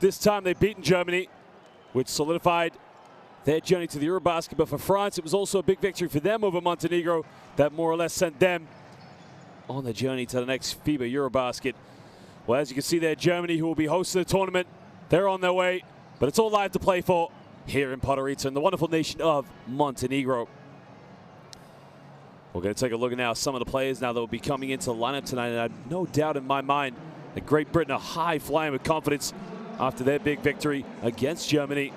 This time they've beaten Germany, which solidified their journey to the EuroBasket. But for France, it was also a big victory for them over Montenegro that more or less sent them on the journey to the next FIBA EuroBasket. Well, as you can see there, Germany, who will be hosting the tournament, they're on their way. But it's all live to play for here in Podgorica in the wonderful nation of Montenegro. We're going to take a look at now some of the players now that will be coming into the lineup tonight. And I have no doubt in my mind that Great Britain are high flying with confidence after their big victory against Germany.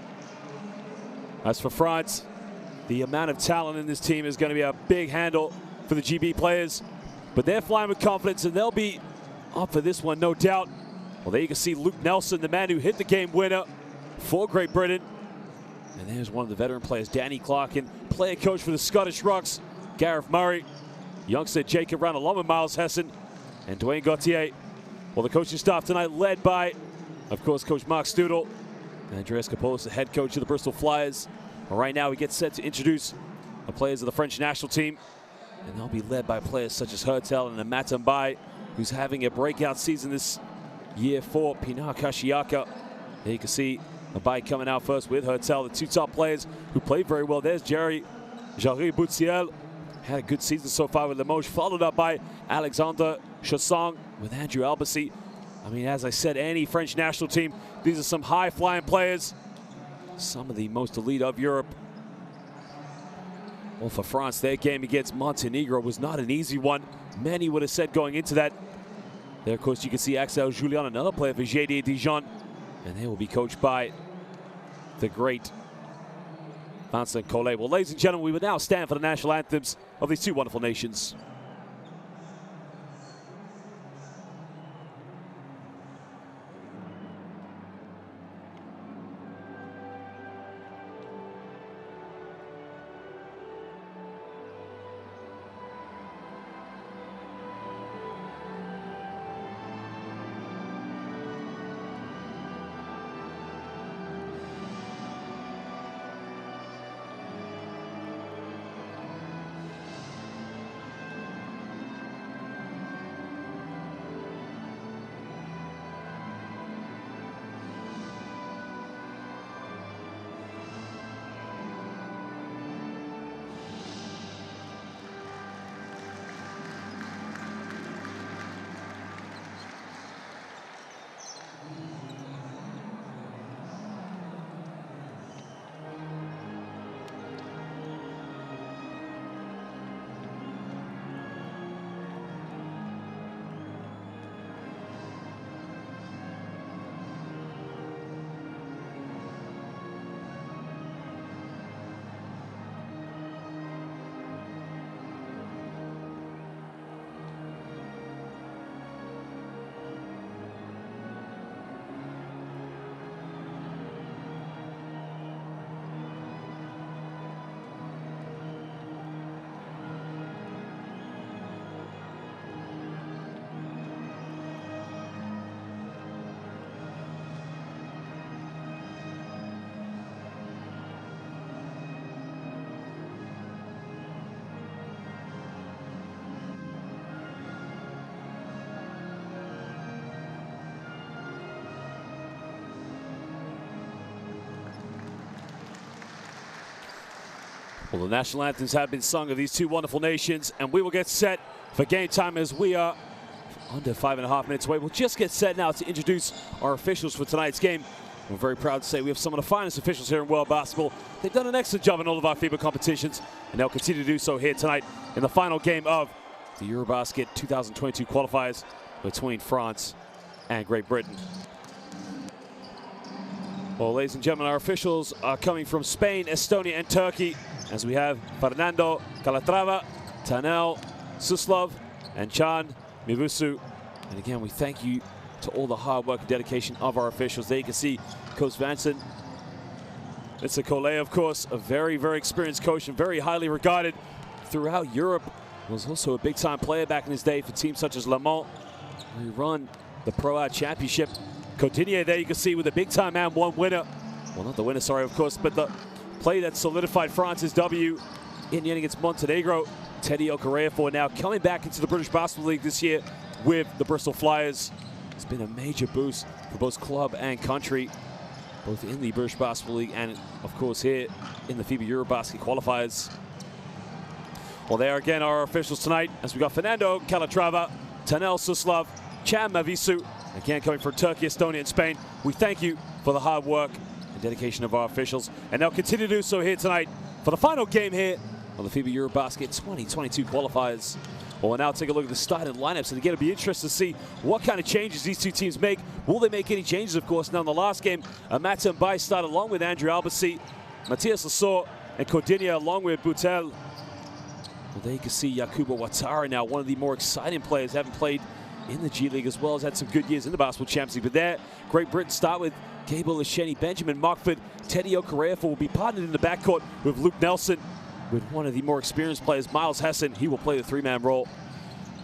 As for France, the amount of talent in this team is going to be a big handle for the GB players. But they're flying with confidence, and they'll be up for this one, no doubt. Well, there you can see Luke Nelson, the man who hit the game winner for Great Britain. And there's one of the veteran players, Danny Clarkin, player coach for the Scottish Rocks, Gareth Murray, youngster Jacob Ranaloma, Miles Hessen, and Dwayne Gauthier. Well, the coaching staff tonight led by, of course, Coach Mark Studel and Andreas Kapoulis, the head coach of the Bristol Flyers. Well, right now, we get set to introduce the players of the French national team, and they'll be led by players such as Hertel and Amato Mbaye, who's having a breakout season this year for Pinar Kashiaka. There you can see Mbaye coming out first with Hertel, the two top players who played very well. There's Jerry Boutiel, had a good season so far with Limoges, followed up by Alexandre Chassang with Andrew Albasi. I mean, as I said, any French national team, these are some high-flying players, some of the most elite of Europe. Well, for France, their game against Montenegro was not an easy one. Many would have said going into that. There, of course, you can see Axel Julien, another player for GD Dijon, and they will be coached by the great Vincent Collet. Well, ladies and gentlemen, we will now stand for the national anthems of these two wonderful nations. Well, the national anthems have been sung of these two wonderful nations, and we will get set for game time as we are under 5.5 minutes away. We'll just get set now to introduce our officials for tonight's game. We're very proud to say we have some of the finest officials here in world basketball. They've done an excellent job in all of our FIBA competitions, and they'll continue to do so here tonight in the final game of the EuroBasket 2022 qualifiers between France and Great Britain. Well, ladies and gentlemen, our officials are coming from Spain, Estonia, and Turkey, as we have Fernando Calatrava, Tanel Suslov, and Can Mivusu. And again, we thank you to all the hard work and dedication of our officials. There you can see Coach Vincent. It's a Collet, of course, a very, very experienced coach and very highly regarded throughout Europe. Was also a big-time player back in his day for teams such as Le Mans, where he run the Pro A Championship. Coutinier there you can see with a big-time man, one winner. Well, not the winner, sorry, of course, but the play that solidified France's W in the end against Montenegro. Teddy Okorafor now coming back into the British Basketball League this year with the Bristol Flyers. It's been a major boost for both club and country, both in the British Basketball League and, of course, here in the FIBA EuroBasket Qualifiers. Well, there again are our officials tonight, as we got Fernando Calatrava, Tanel Suslov, Chan Mavisu, again coming from Turkey, Estonia, and Spain. We thank you for the hard work and dedication of our officials, and they'll continue to do so here tonight for the final game here on the FIBA EuroBasket 2022 Qualifiers. Well, we'll now take a look at the starting lineups, and again, it'll be interesting to see what kind of changes these two teams make. Will they make any changes, of course? Now, in the last game, Amata Mbai started along with Andrew Albasi, Matthias Lasor, and Cordinia along with Butel. Well, there you can see Yakuba Watara now, one of the more exciting players, having played in the G League as well as had some good years in the Basketball Champions League. But there, Great Britain start with Gable Lesheni, Benjamin Mockford, Teddy Okorefa will be partnered in the backcourt with Luke Nelson. With one of the more experienced players, Miles Hessen, he will play the three-man role.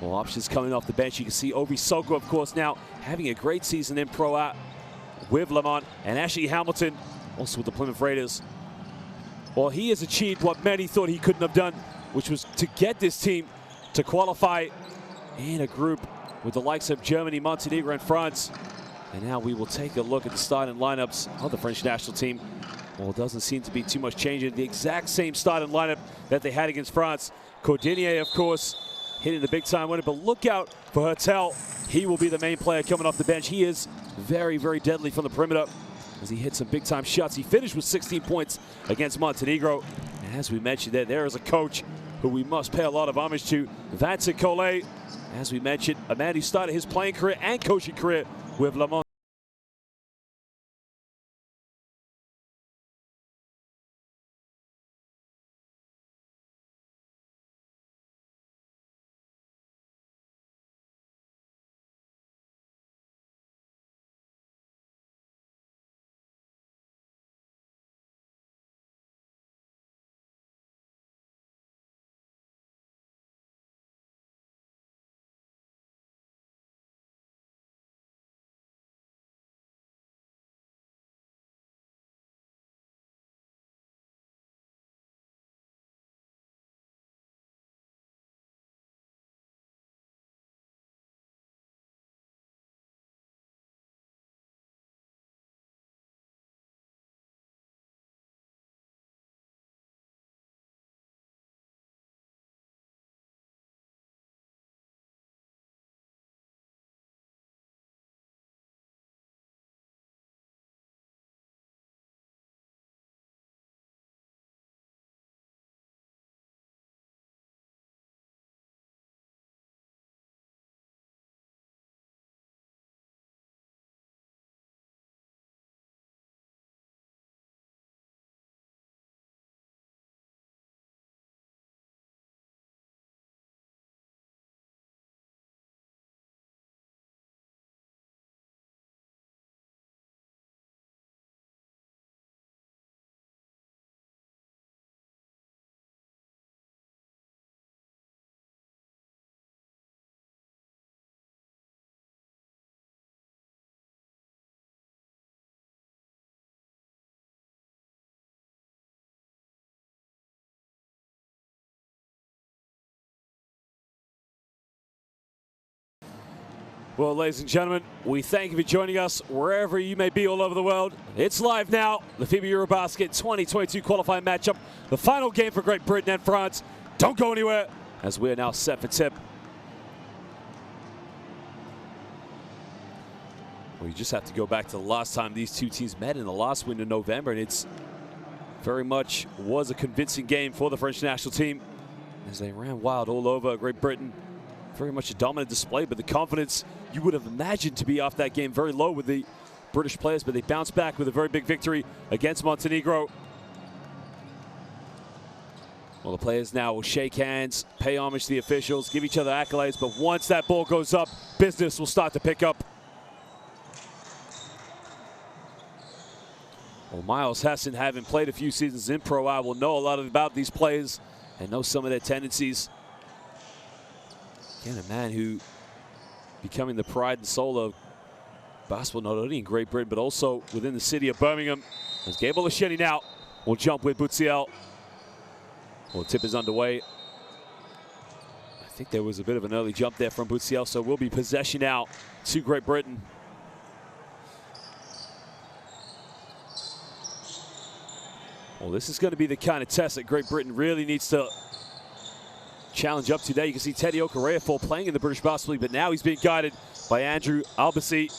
Well, options coming off the bench, you can see Obi Soko, of course, now having a great season in Pro A with Lamont, and Ashley Hamilton, also with the Plymouth Raiders. Well, he has achieved what many thought he couldn't have done, which was to get this team to qualify in a group with the likes of Germany, Montenegro, and France. And now we will take a look at the starting lineups of the French national team. Well, it doesn't seem to be too much change in the exact same starting lineup that they had against France. Cordinier, of course, hitting the big-time winner, but look out for Hertel. He will be the main player coming off the bench. He is very, very deadly from the perimeter as he hit some big-time shots. He finished with 16 points against Montenegro. And as we mentioned there is a coach who we must pay a lot of homage to, Vincent Collet. As we mentioned, a man who started his playing career and coaching career with Le Mans. Well, ladies and gentlemen, we thank you for joining us wherever you may be all over the world. It's live now, the FIBA EuroBasket 2022 qualifying matchup, the final game for Great Britain and France. Don't go anywhere, as we are now set for tip. Well, you just have to go back to the last time these two teams met in the last win in November, and it's very much was a convincing game for the French national team as they ran wild all over Great Britain. Very much a dominant display, but the confidence you would have imagined to be off that game very low with the British players, but they bounced back with a very big victory against Montenegro. Well, the players now will shake hands, pay homage to the officials, give each other accolades, but once that ball goes up, business will start to pick up. Well, Miles Hessen, having played a few seasons in Pro A, will know a lot about these players and know some of their tendencies. Again, a man who becoming the pride and soul of basketball, not only in Great Britain, but also within the city of Birmingham. As Gable Lesheni now will jump with Butziel. Well, the tip is underway. think there was a bit of an early jump there from Butsiel, so we'll be possession now to Great Britain. Well, this is going to be the kind of test that Great Britain really needs to challenge up to. There you can see Teddy Okorafor playing in the British Basketball League, but now he's being guided by Andrew Albasi.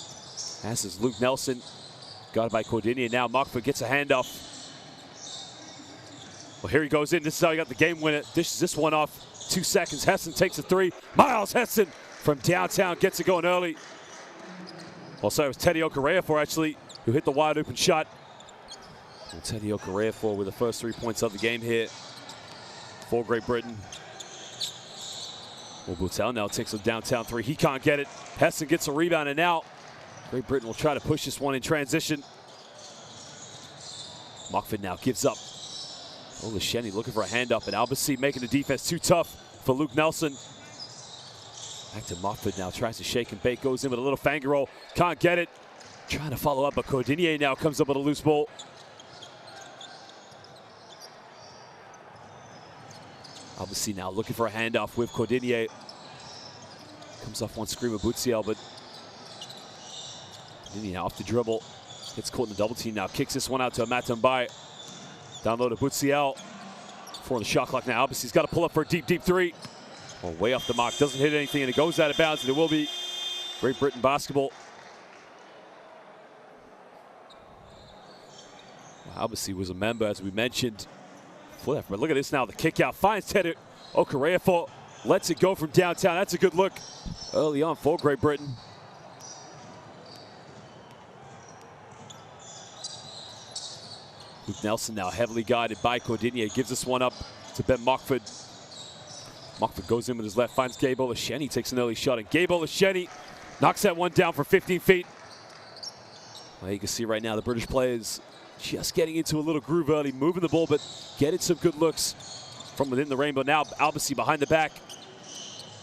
As is Luke Nelson, guarded by Cordinier. Now Mockford gets a handoff. Well, here he goes in. This is how he got the game winner. Dishes this one off. 2 seconds. Hessen takes a three. Miles Hessen from downtown gets it going early. Well, so it was Teddy Okorafor actually who hit the wide open shot. And Teddy Okorafor with the first 3 points of the game here for Great Britain. Well, Butel now takes a downtown three. He can't get it. Hessen gets a rebound, and now Great Britain will try to push this one in transition. Mockford now gives up. Oh, Lesheni looking for a hand up, and Albasi making the defense too tough for Luke Nelson. Back to Mockford now, tries to shake and bake, goes in with a little finger roll, can't get it. Trying to follow up, but Cordinier now comes up with a loose ball. Albasi now looking for a handoff with Cordinier. Comes off one screen with Butsiel, but Cordinier now off the dribble. Gets caught in the double team now, kicks this one out to Matambai. Down low to Butsiel. For the shot clock now. Albasi's got to pull up for a deep, deep three. Well, way off the mark, doesn't hit anything, and it goes out of bounds, and it will be Great Britain basketball. Well, Albasi was a member, as we mentioned. But look at this now, the kick out finds Teddy Okorafor, lets it go from downtown. That's a good look early on for Great Britain. Luke Nelson now heavily guided by Cordinier, gives this one up to Ben Mockford. Mockford goes in with his left, finds Gabe Olasheni, takes an early shot, and Gabe Olasheni knocks that one down for 15 feet. Well, you can see right now the British players just getting into a little groove early, moving the ball, but getting some good looks from within the rainbow. Now Albasi behind the back.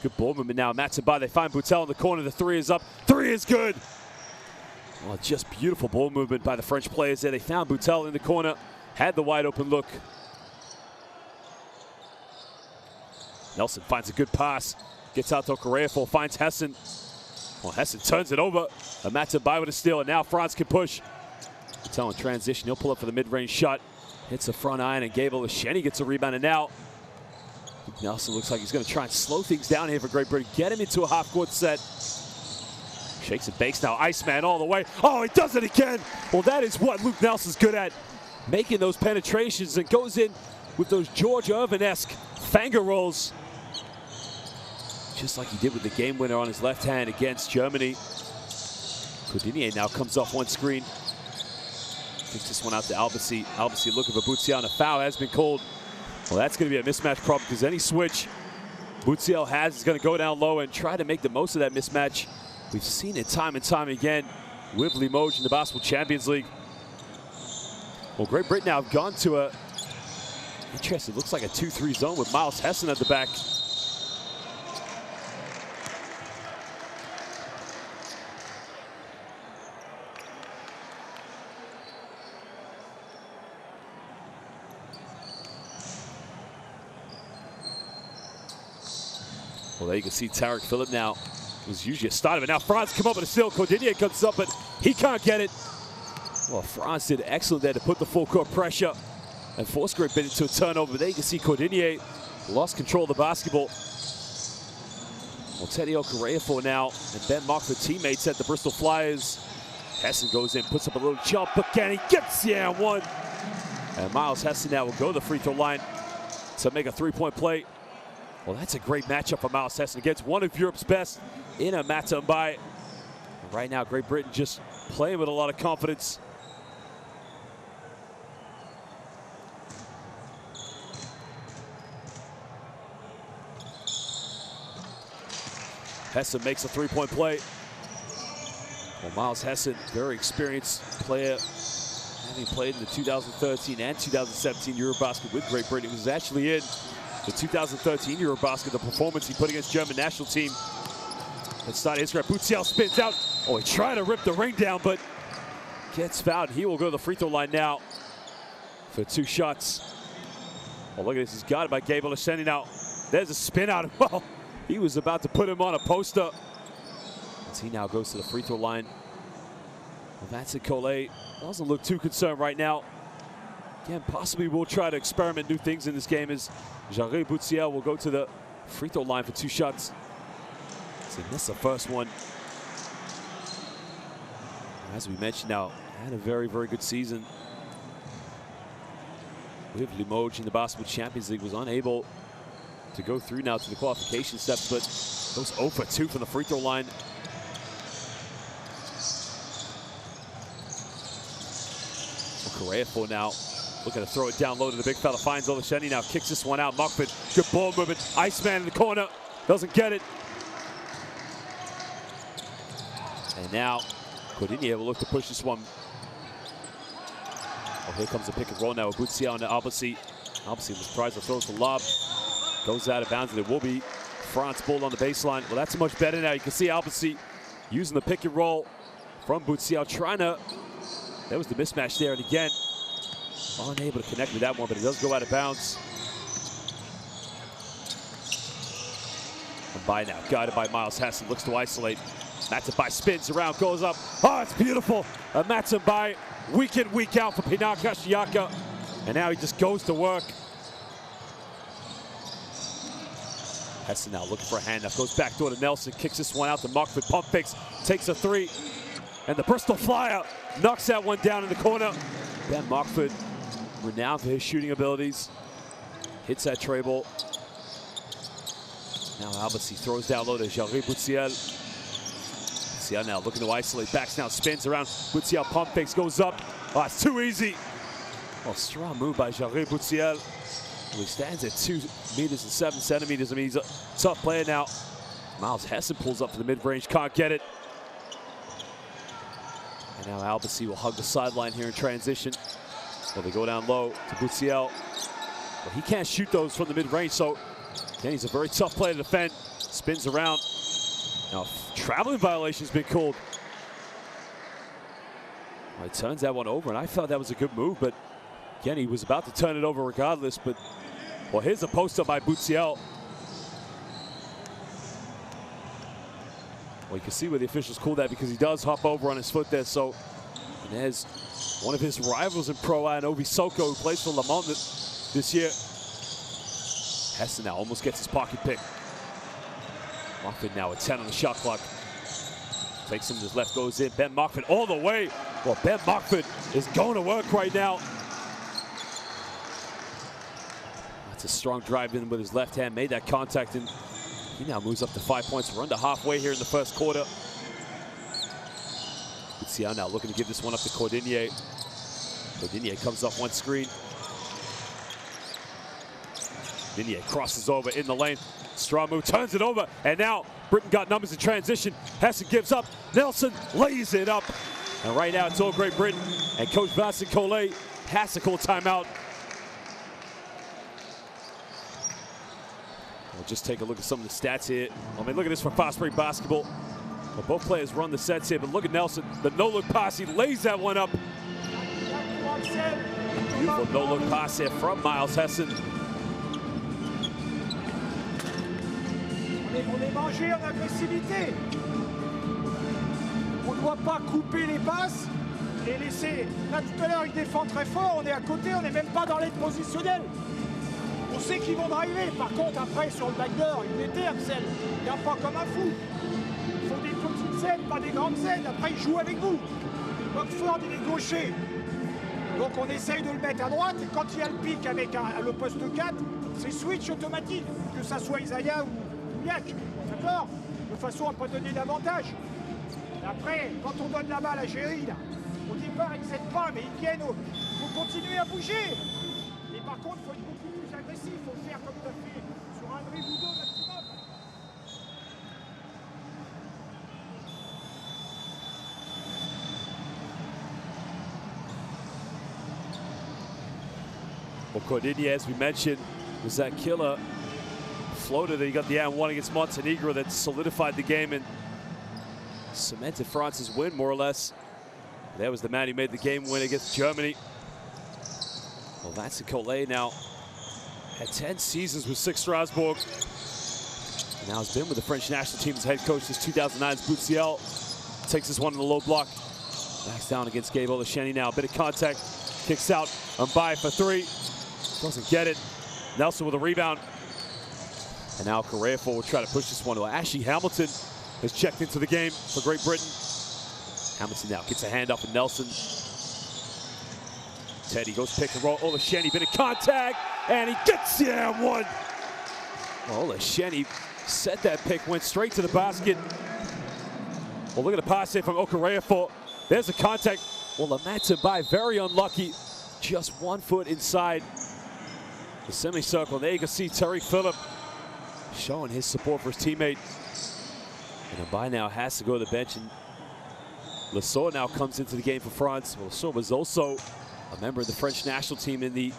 Good ball movement now. Matambai, they find Butel in the corner. The three is up. Three is good. Well, just beautiful ball movement by the French players there. They found Butel in the corner, had the wide open look. Nelson finds a good pass. Gets out to Okorafor, finds Hessen. Well, Hessen turns it over. Matambai with a steal, and now France can push. Butel in transition, he'll pull up for the mid-range shot. Hits the front iron, and Gabe Olasheni gets a rebound, and now Nelson looks like he's going to try and slow things down here for Great Britain. Get him into a half-court set. Shakes and bakes now, Iceman all the way. Oh, he does it again. Well, that is what Luke Nelson's good at, making those penetrations, and goes in with those George Irvin-esque finger rolls, just like he did with the game winner on his left hand against Germany. Cordinier now comes off one screen. Kicks this one out to Albasi. Albasi looking for Butsiel, and a foul has been called. Well, that's going to be a mismatch problem, because any switch Butsiel has is going to go down low and try to make the most of that mismatch. We've seen it time and time again with Limoges in the Basketball Champions League. Well, Great Britain now have gone to a, interesting, looks like a 2-3 zone with Miles Hessen at the back. Well, there you can see Tarek Phillip now. It was usually a starter, but now France come up with a steal. Cordinier comes up, but he can't get it. Well, France did excellent there to put the full court pressure and force Great Britain into a turnover. But there you can see Cordinier lost control of the basketball. Well, Teddy Okorafor now and Ben Mockford, teammates at the Bristol Flyers. Hessen goes in, puts up a little jump, but can he gets one. And Miles Hessen now will go to the free throw line to make a three-point play. Well, that's a great matchup for Miles Hessen against one of Europe's best in a Matambai. Right now, Great Britain just playing with a lot of confidence. Hessen makes a three-point play. Well, Miles Hessen, very experienced player, having played in the 2013 and 2017 EuroBasket with Great Britain. He was actually in the 2013 EuroBasket, the performance he put against German national team. That started his grab. Butsiel spins out. Oh, he tried to rip the ring down, but gets fouled. He will go to the free throw line now for 2 shots. Oh, look at this. He's guarded by Gabe Olasheni now. There's a spin out. Well, He was about to put him on a poster. As he now goes to the free throw line. Well, Vincent Collet doesn't look too concerned right now. Again, possibly we'll try to experiment new things in this game as Jarry Boutiel will go to the free throw line for 2 shots. So he missed the first one. As we mentioned now, had a very, very good season with Limoges in the Basketball Champions League. Was unable to go through now to the qualification steps, but goes 0 for 2 from the free throw line. Correa for now. Looking to throw it down low to the big fella. Finds Olasheni now. Kicks this one out. Mockford. Good ball movement. Iceman in the corner. Doesn't get it. And now Cordinier will look to push this one. Oh, here comes the pick and roll now with Boutiel and Albasi. Albasi was surprised to throw the lob. Goes out of bounds, and it will be France ball on the baseline. Well, that's much better now. You can see Albasi using the pick and roll from Boutiel, trying to. There was the mismatch there, and again, unable to connect with that one, but it does go out of bounds. And by now, guided by Miles Hessen, looks to isolate. Matsubai spins around, goes up. Oh, it's beautiful. Matsubai, week in, week out for Pinar Kashiaka. And now he just goes to work. Hessen now looking for a handoff. Goes back door to Nelson, kicks this one out to Mockford. Pump fakes, takes a 3. And the Bristol Flyer knocks that one down in the corner. Ben Mockford, renowned for his shooting abilities. Hits that tray ball. Now Albasi throws down low to Jarry Boutiel. Boutiel now looking to isolate. Backs now, spins around. Boutiel pump fakes, goes up. Oh, it's too easy. Well, strong move by Jarry Boutiel. He stands at 2 meters and 7 centimeters. I mean, he's a tough player now. Miles Hessen pulls up for the mid-range, can't get it. And now Albasi will hug the sideline here in transition. So they go down low to Boutiel. But he can't shoot those from the mid-range, so again, he's a very tough player to defend. Spins around. Now, traveling violation has been called. Well, he turns that one over, and I thought that was a good move, but again, he was about to turn it over regardless. But, well, here's a post-up by Boutiel. Well, you can see where the officials called that because he does hop over on his foot there. So, and there's one of his rivals in Pro A, Ovi Soko, who plays for Le Mans this year. Hessen now almost gets his pocket pick. Mockford now at 10 on the shot clock. Takes him to his left, goes in. Ben Mockford all the way. Well, Ben Mockford is going to work right now. That's a strong drive in with his left hand. Made that contact, and he now moves up to 5 points. We're under halfway here in the first quarter. Boutiel now looking to give this one up to Cordinier. Cordinier comes off one screen. Cordinier crosses over in the lane. Strong move, turns it over, and now Britain got numbers in transition. Hessen gives up. Nelson lays it up. And right now it's all Great Britain. And Coach Vincent Collet has to call timeout. We'll just take a look at some of the stats here. I mean, look at this for fast break basketball. Well, both players run the sets here, but look at Nelson. The no-look pass, he lays that one up. Beautiful no-look pass here from Miles Hessen. On est mangé en agressivité. On ne doit pas couper les passes et laisser. Là, tout à l'heure, il défend très fort. On est à côté, on n'est même pas dans l'aide positionnelle. On sait qu'ils vont driver. Par contre, après, sur le backdoor, il était Axel. Il n'y a pas comme un fou. Il faut des petites aides, pas des grandes aides. Après, il joue avec vous. Mockford, il est gaucher. Donc, on essaye de le mettre à droite. Et quand il y a le pic avec le poste 4, c'est switch automatique. Que ça soit Isaiah ou d'accord, de façon à ne pas donner d'avantage. Après, quand on donne la balle à Géry, là, au départ, ils n'aident pas, mais ils viennent. Il faut continuer à bouger. Et par contre, il faut être beaucoup plus agressif. Il faut le faire comme tu as fait sur un dribble ou deux maximum. Well, Cordinier, as we mentioned, was that killer floater that he got the and-1 against Montenegro that solidified the game and cemented France's win, more or less. That was the man who made the game win against Germany. Well, Vincent Collet now had 10 seasons with 6 Strasbourg. And now has been with the French national team as head coach since 2009's Boutsiel. Takes this one in the low block. Backs down against Gabe Olasheni now. A bit of contact. Kicks out. Mbaye for three. Doesn't get it. Nelson with a rebound. And now Koreafo will try to push this one. Well, Ashley Hamilton has checked into the game for Great Britain. Hamilton now gets a hand up and Nelson. Teddy goes pick and roll. Olasheni, bit of contact, and he gets the and one. Well, Olasheni set that pick, went straight to the basket. Well, look at the pass here from Okoreafo. There's a contact. Well, Mbaye very unlucky. Just 1 foot inside the semicircle. There you can see Tariq Phillip showing his support for his teammate. And Mbaye now has to go to the bench. And Lessor now comes into the game for France. Well, Lessor was also a member of the French national team in the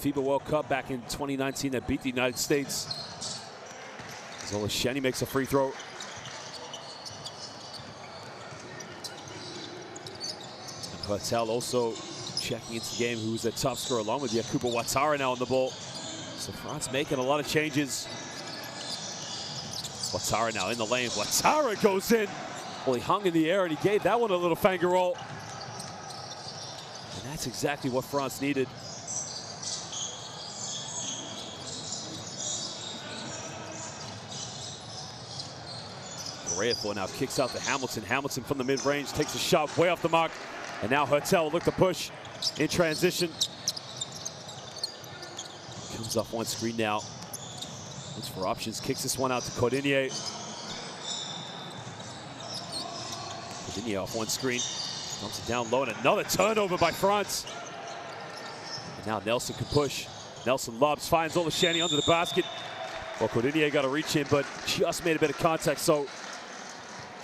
FIBA World Cup back in 2019 that beat the United States. As Olasheni makes a free throw. Patel also checking into the game, who's a top scorer along with Yakuba Ouattara now on the ball. So France making a lot of changes. Ouattara now in the lane. Ouattara goes in. Well, he hung in the air and he gave that one a little finger roll. And that's exactly what France needed. Koreafo now kicks out to Hamilton. Hamilton from the mid-range takes a shot way off the mark. And now Hertel will look to push in transition. Comes off one screen now. Looks for options, kicks this one out to Cordinier. Cordinier off one screen. Dumps it down low and another turnover by France. And now Nelson can push. Nelson lobs, finds Olasheni under the basket. Well, Cordinier got to reach in, but just made a bit of contact. So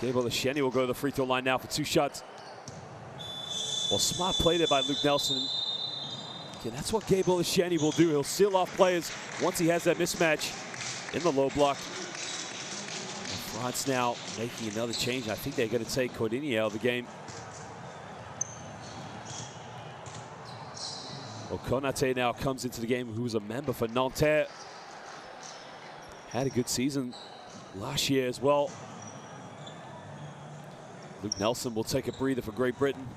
Gabe Olasheni will go to the free throw line now for 2 shots. Well, smart play there by Luke Nelson. Okay, that's what Gabe Olasheni will do. He'll seal off players once he has that mismatch in the low block. And France now making another change. I think they're going to take Cordinier out of the game. Well, Konate now comes into the game, who's a member for Nanterre. Had a good season last year as well. Luke Nelson will take a breather for Great Britain.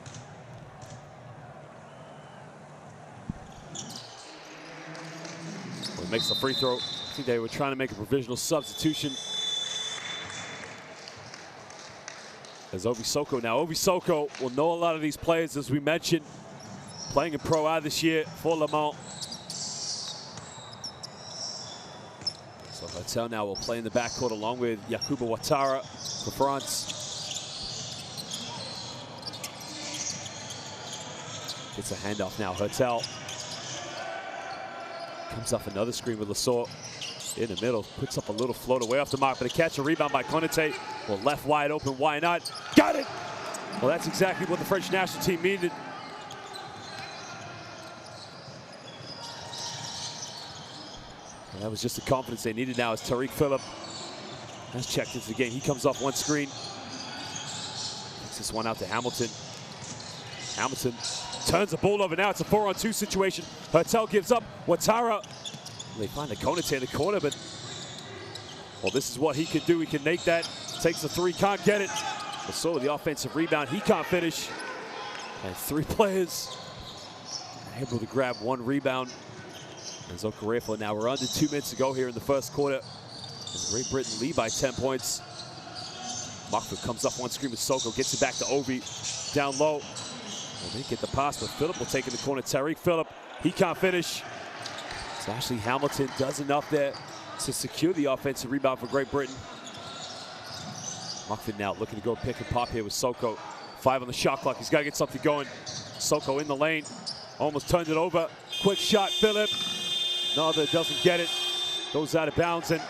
Well, he makes the free throw. I think they were trying to make a provisional substitution. There's Obi Soko now. Obi Soko will know a lot of these players, as we mentioned, playing in Pro A this year for Le Mans. So Hertel now will play in the backcourt along with Yakuba Ouattara for France. Gets a handoff now. Hertel comes off another screen with Lessor in the middle. Puts up a little float away off the mark, but a catch and rebound by Konate. Well, left wide open. Why not? Got it! Well, that's exactly what the French national team needed. And that was just the confidence they needed now as Tariq Phillip has checked into the game. He comes off one screen. Takes this one out to Hamilton. Hamilton turns the ball over. Now it's a 4-on-2 situation. Hertel gives up. Ouattara. They find the Konate in the corner, but well, this is what he can do. He can make that. Takes the three, can't get it. So with the offensive rebound, he can't finish. And 3 players able to grab 1 rebound. And Okoreafo now, we're under 2 minutes to go here in the first quarter. As Great Britain lead by 10 points. Mockford comes up one screen with Soko, gets it back to Obi, down low. Well, they get the pass, but Phillip will take in the corner. Tariq Phillip, he can't finish. So Ashley Hamilton does enough there to secure the offensive rebound for Great Britain. Mockford now looking to go pick and pop here with Soko. 5 on the shot clock, he's got to get something going. Soko in the lane, almost turned it over. Quick shot, Phillip. No, that doesn't get it. Goes out of bounds, and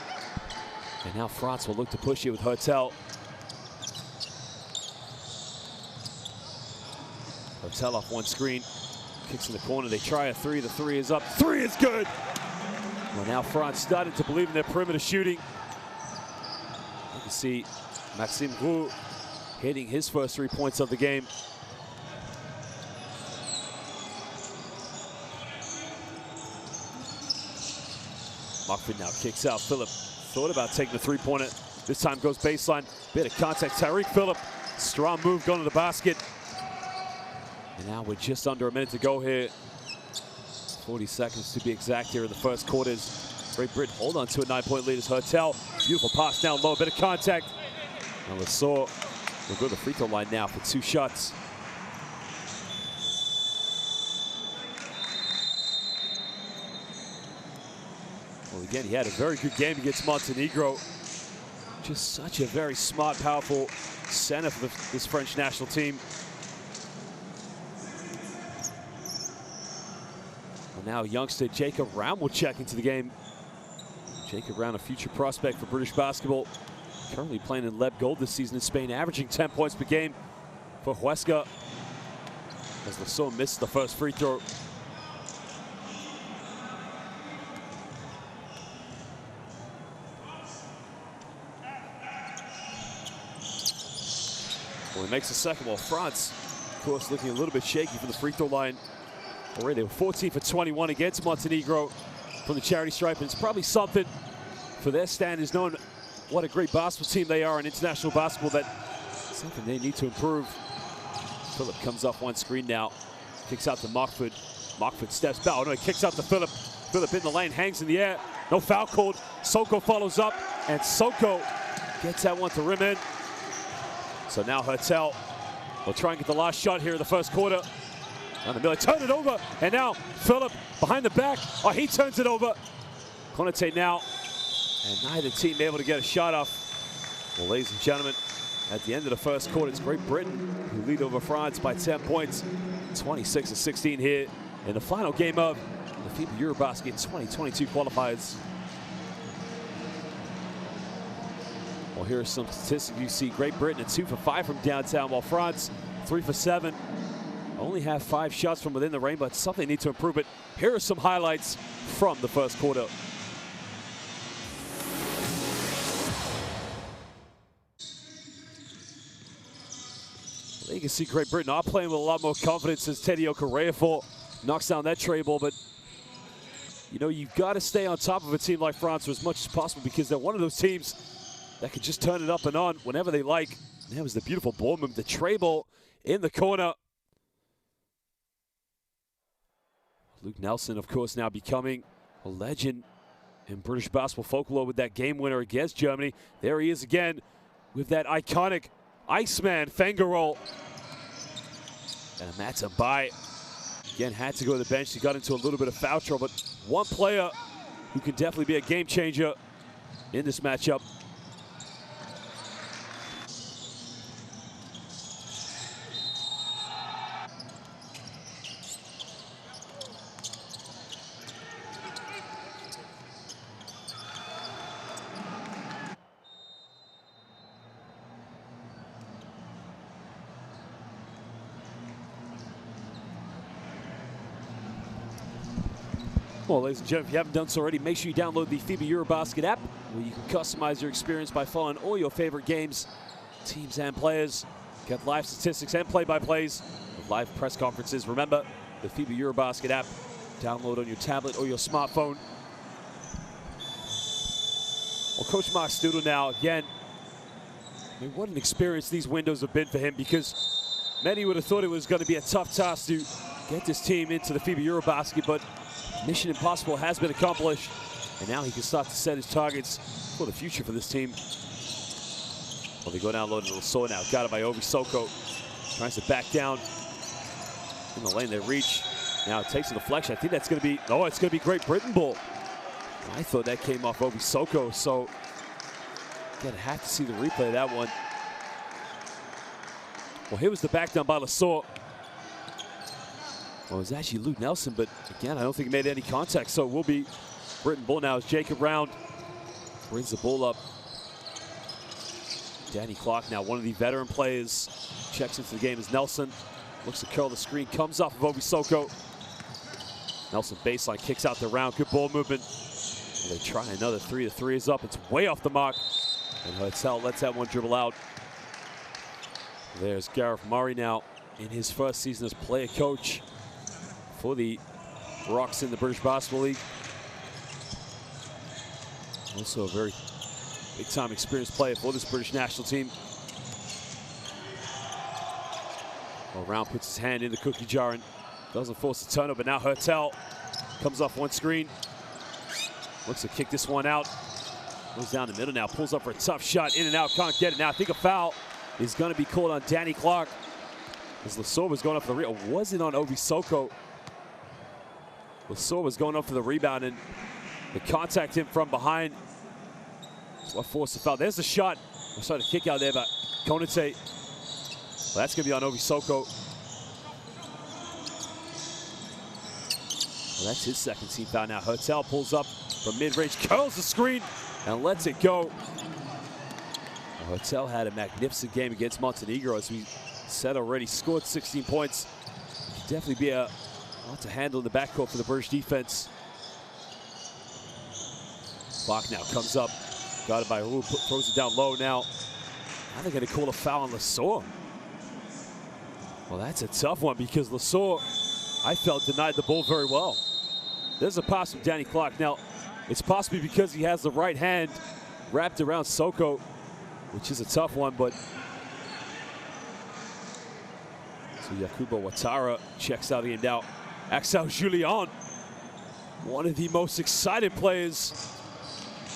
now France will look to push here with Hertel. Hertel off one screen, kicks in the corner. They try a 3. The 3 is up. 3 is good. Well, now France started to believe in their perimeter shooting. You can see Maxime Roux hitting his first 3 points of the game. Mockford now kicks out. Phillip thought about taking the three-pointer. This time goes baseline. Bit of contact. Tyreek Phillip. Strong move going to the basket. And now we're just under a minute to go here. 40 seconds to be exact here in the first quarters. Great Britain hold on to a 9-point lead as Hertel. Beautiful pass down low. Bit of contact. And Lassalle will go to the free throw line now for 2 shots. Well, again, he had a very good game against Montenegro. Just such a very smart, powerful center for this French national team. Well, now youngster Jacob Round will check into the game. Jacob Round, a future prospect for British basketball. Currently playing in Leb Gold this season in Spain, averaging 10 points per game for Huesca. As Lassalle missed the first free throw. Well, he makes the second. Well, France, of course, looking a little bit shaky from the free throw line. Already they were 14 for 21 against Montenegro from the charity stripe. And it's probably something for their standards, knowing what a great basketball team they are in international basketball, that something they need to improve. Phillip comes off one screen now. Kicks out to Mockford. Mockford steps back. Oh, no, he kicks out to Phillip. Phillip in the lane, hangs in the air. No foul called. Soko follows up, and Soko gets that one to rim in. So now Hertel will try and get the last shot here in the first quarter. Down the middle, turn it over, and now Phillip behind the back. Oh, he turns it over. Konate now, and neither team able to get a shot off. Well, ladies and gentlemen, at the end of the first quarter, it's Great Britain who lead over France by 10 points, 26-16 here in the final game of the FIBA EuroBasket 2022 qualifiers. Well, here are some statistics. You see Great Britain at 2 for 5 from downtown, while France 3 for 7. Only have 5 shots from within the ring, but something they need to improve it. Here are some highlights from the first quarter. Well, you can see Great Britain are playing with a lot more confidence as Teddy Okorefor knocks down that tray ball, but you know, you've got to stay on top of a team like France for as much as possible, because they're one of those teams that can just turn it up and on whenever they like. And that was the beautiful ball move, the tray ball in the corner. Luke Nelson, of course, now becoming a legend in British basketball folklore with that game winner against Germany. There he is again with that iconic Iceman finger roll. And Matsubai again had to go to the bench. He got into a little bit of foul trouble, but one player who can definitely be a game changer in this matchup. Well, ladies and gentlemen, if you haven't done so already, make sure you download the FIBA EuroBasket app, where you can customize your experience by following all your favorite games, teams, and players. Get live statistics and play-by-plays with live press conferences. Remember, the FIBA EuroBasket app. Download on your tablet or your smartphone. Well, Coach Mark Studel now, again, I mean, what an experience these windows have been for him, because many would have thought it was going to be a tough task to get this team into the FIBA EuroBasket, but mission impossible has been accomplished, and now he can start to set his targets for the future for this team. Well, they go down low to Lassalle now. Got it by Obi Soko. Tries to back down in the lane. They reach. Now it takes a deflection. I think that's going to be, oh, it's going to be Great Britain ball. I thought that came off Obi Soko, so gonna have to see the replay of that one. Well, here was the back down by Lassalle. Well, it was actually Luke Nelson, but again, I don't think he made any contact, so it will be Britain ball now as Jacob Round brings the ball up. Danny Clark now, one of the veteran players, checks into the game as Nelson looks to curl the screen, comes off of Obi Soko. Nelson baseline, kicks out the Round, good ball movement. Well, they try another three. The three is up, it's way off the mark. And Hertel lets that one dribble out. There's Gareth Murray now in his first season as player coach for the Rocks in the British Basketball League. Also a very Big-time experienced player for this British national team. Well, Round puts his hand in the cookie jar and doesn't force the turnover. Now Hertel comes off one screen. Looks to kick this one out. Goes down the middle now, pulls up for a tough shot, in and out, can't get it. Now I think a foul is going to be called on Danny Clark. As Lasor was going up for the rebound. Wasn't on Obi Soko. Lasor was going up for the rebound and the contact him from behind. That's what forced the foul. There's the shot. I tried to kick out there, but Konate. Well, that's going to be on Obi Soko. Well, that's his second team foul now. Hertel pulls up from mid-range, curls the screen, and lets it go. Well, Hertel had a magnificent game against Montenegro, as we said already. Scored 16 points. Could definitely be a lot to handle in the backcourt for the British defense. Clark now comes up, got it by Roux, throws it down low now. Now they're going to call a foul on Lasor. Well, that's a tough one because Lasor, I felt, denied the ball very well. There's a pass from Danny Clark. Now, it's possibly because he has the right hand wrapped around Soko, which is a tough one, but so Yakubo Ouattara checks out in now. Axel Julien, one of the most excited players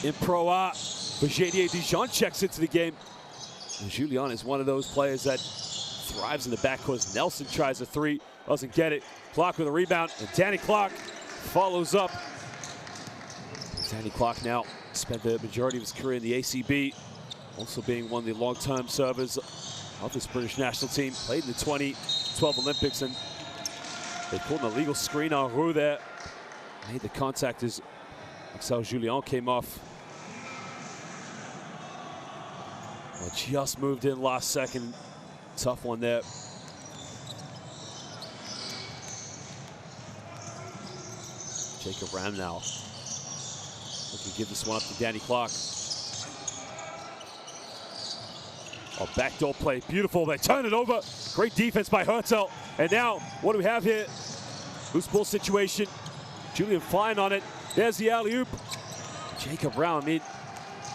in Pro A. Bergedier Dijon checks into the game. And Julien is one of those players that thrives in the backcourt. Nelson tries a three, doesn't get it. Clark with a rebound, and Danny Clark follows up. Danny Clark now spent the majority of his career in the ACB, also being one of the long-term servers of this British national team. Played in the 2012 Olympics, and they pulled an illegal screen on Roux there. Made the contact as Axel Julien came off. Well, just moved in last second. Tough one there. Jacob Ram now looking to give this one up to Danny Clark. Oh, backdoor play, beautiful. They turn it over. Great defense by Hertel. And now, what do we have here? Loose ball situation. Julian flying on it. There's the alley-oop. Jacob Brown, I mean,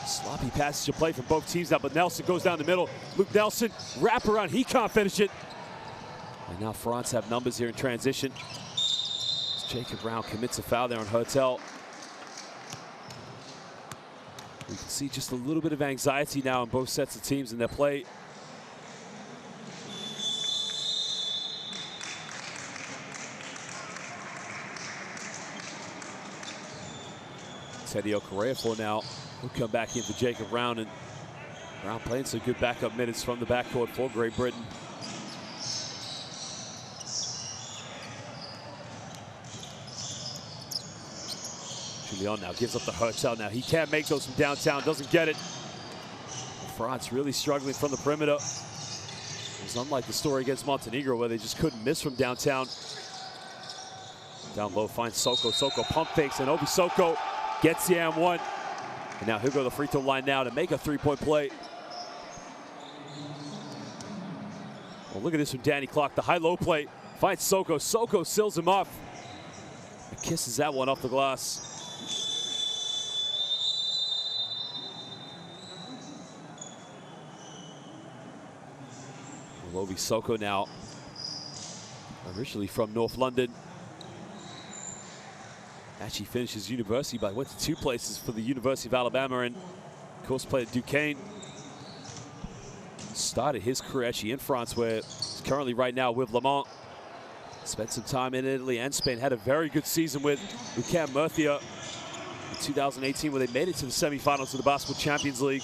sloppy passage of play from both teams now, but Nelson goes down the middle. Luke Nelson, wrap around, he can't finish it. And now France have numbers here in transition. Jacob Brown commits a foul there on Hertel. We can see just a little bit of anxiety now in both sets of teams in their play. Teddy Okorafor now will come back in for Jacob Brown, and Brown playing some good backup minutes from the backcourt for Great Britain. Julien now gives up the Hertel. Now he can't make those from downtown, doesn't get it. France really struggling from the perimeter. It was unlike the story against Montenegro where they just couldn't miss from downtown. Down low finds Soko. Soko pump fakes, and Obi Soko gets the and one. And now he'll go to the free throw line now to make a three-point play. Well, look at this from Danny Clark. The high-low play finds Soko. Soko seals him off and kisses that one off the glass. Obi Soko now, originally from North London. Actually finished his university, but went to two places for the University of Alabama, and of course played at Duquesne. Started his career actually in France, where he's currently right now with Le Mans. Spent some time in Italy and Spain. Had a very good season with UCAM Murcia in 2018, where they made it to the semifinals of the Basketball Champions League.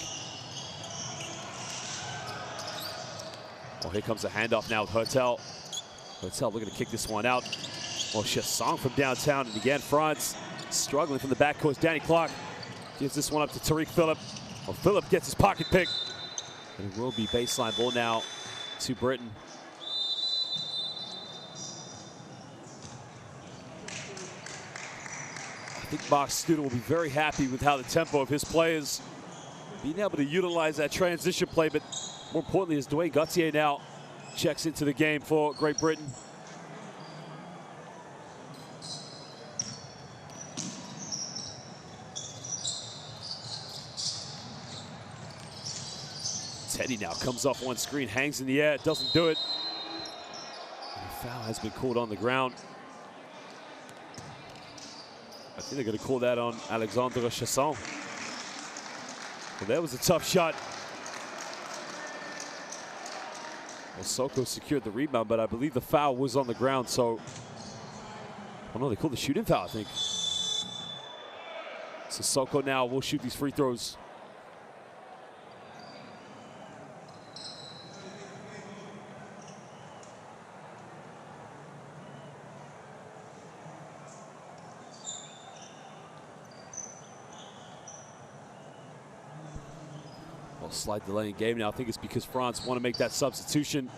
Well, here comes a handoff now with Hertel. Hertel looking to kick this one out. Well, Chassang from downtown, and again, France struggling from the backcourt. Danny Clark gives this one up to Tariq Phillip. Well, Phillip gets his pocket pick. And it will be baseline ball now to Britain. I think Mark Studer will be very happy with how the tempo of his players being able to utilize that transition play, but more importantly, as Dwayne Gauthier now checks into the game for Great Britain. Teddy now comes off one screen, hangs in the air, doesn't do it. The foul has been called on the ground. I think they're going to call that on Alexandre Chasson. Well, that was a tough shot. Well, Soko secured the rebound, but I believe the foul was on the ground, so... Oh no, they called the shooting foul, I think. So Soko now will shoot these free throws. Well, slight delay in game now. I think it's because France want to make that substitution.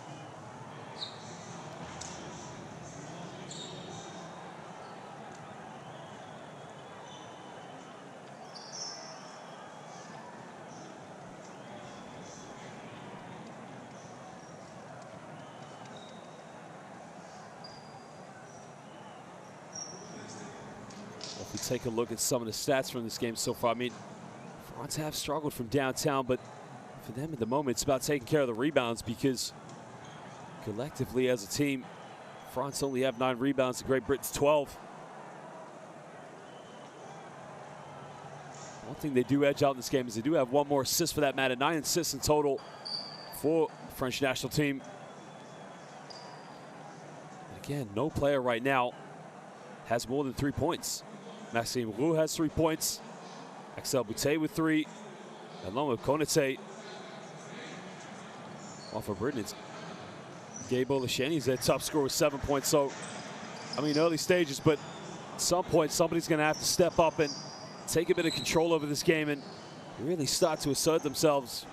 If we take a look at some of the stats from this game so far, I mean, France have struggled from downtown, but for them at the moment, it's about taking care of the rebounds because collectively as a team, France only have 9 rebounds to Great Britain's 12. One thing they do edge out in this game is they do have one more assist for that matter. 9 assists in total for the French national team. And again, no player right now has more than 3 points. Maxime Roux has 3 points. Axel Boutet with 3. Along with Konate. Off of Britain, it's Gabe Olasheni's their top scorer with 7 points. So, I mean, early stages, but at some point, somebody's going to have to step up and take a bit of control over this game and really start to assert themselves.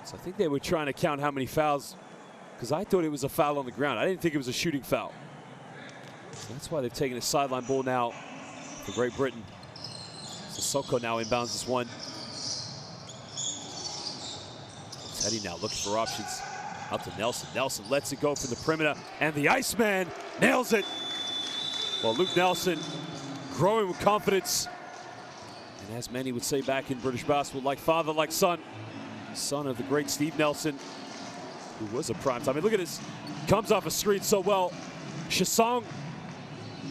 So I think they were trying to count how many fouls, because I thought it was a foul on the ground. I didn't think it was a shooting foul. So that's why they've taken a sideline ball now for Great Britain. So Soko now inbounds this one. Teddy now looking for options. Out to Nelson. Nelson lets it go from the perimeter, and the Iceman nails it. Well, Luke Nelson growing with confidence. And as many would say back in British basketball, like father, like son. Son of the great Steve Nelson, who was a prime time. I mean, look at this. Comes off a screen so well. Chasson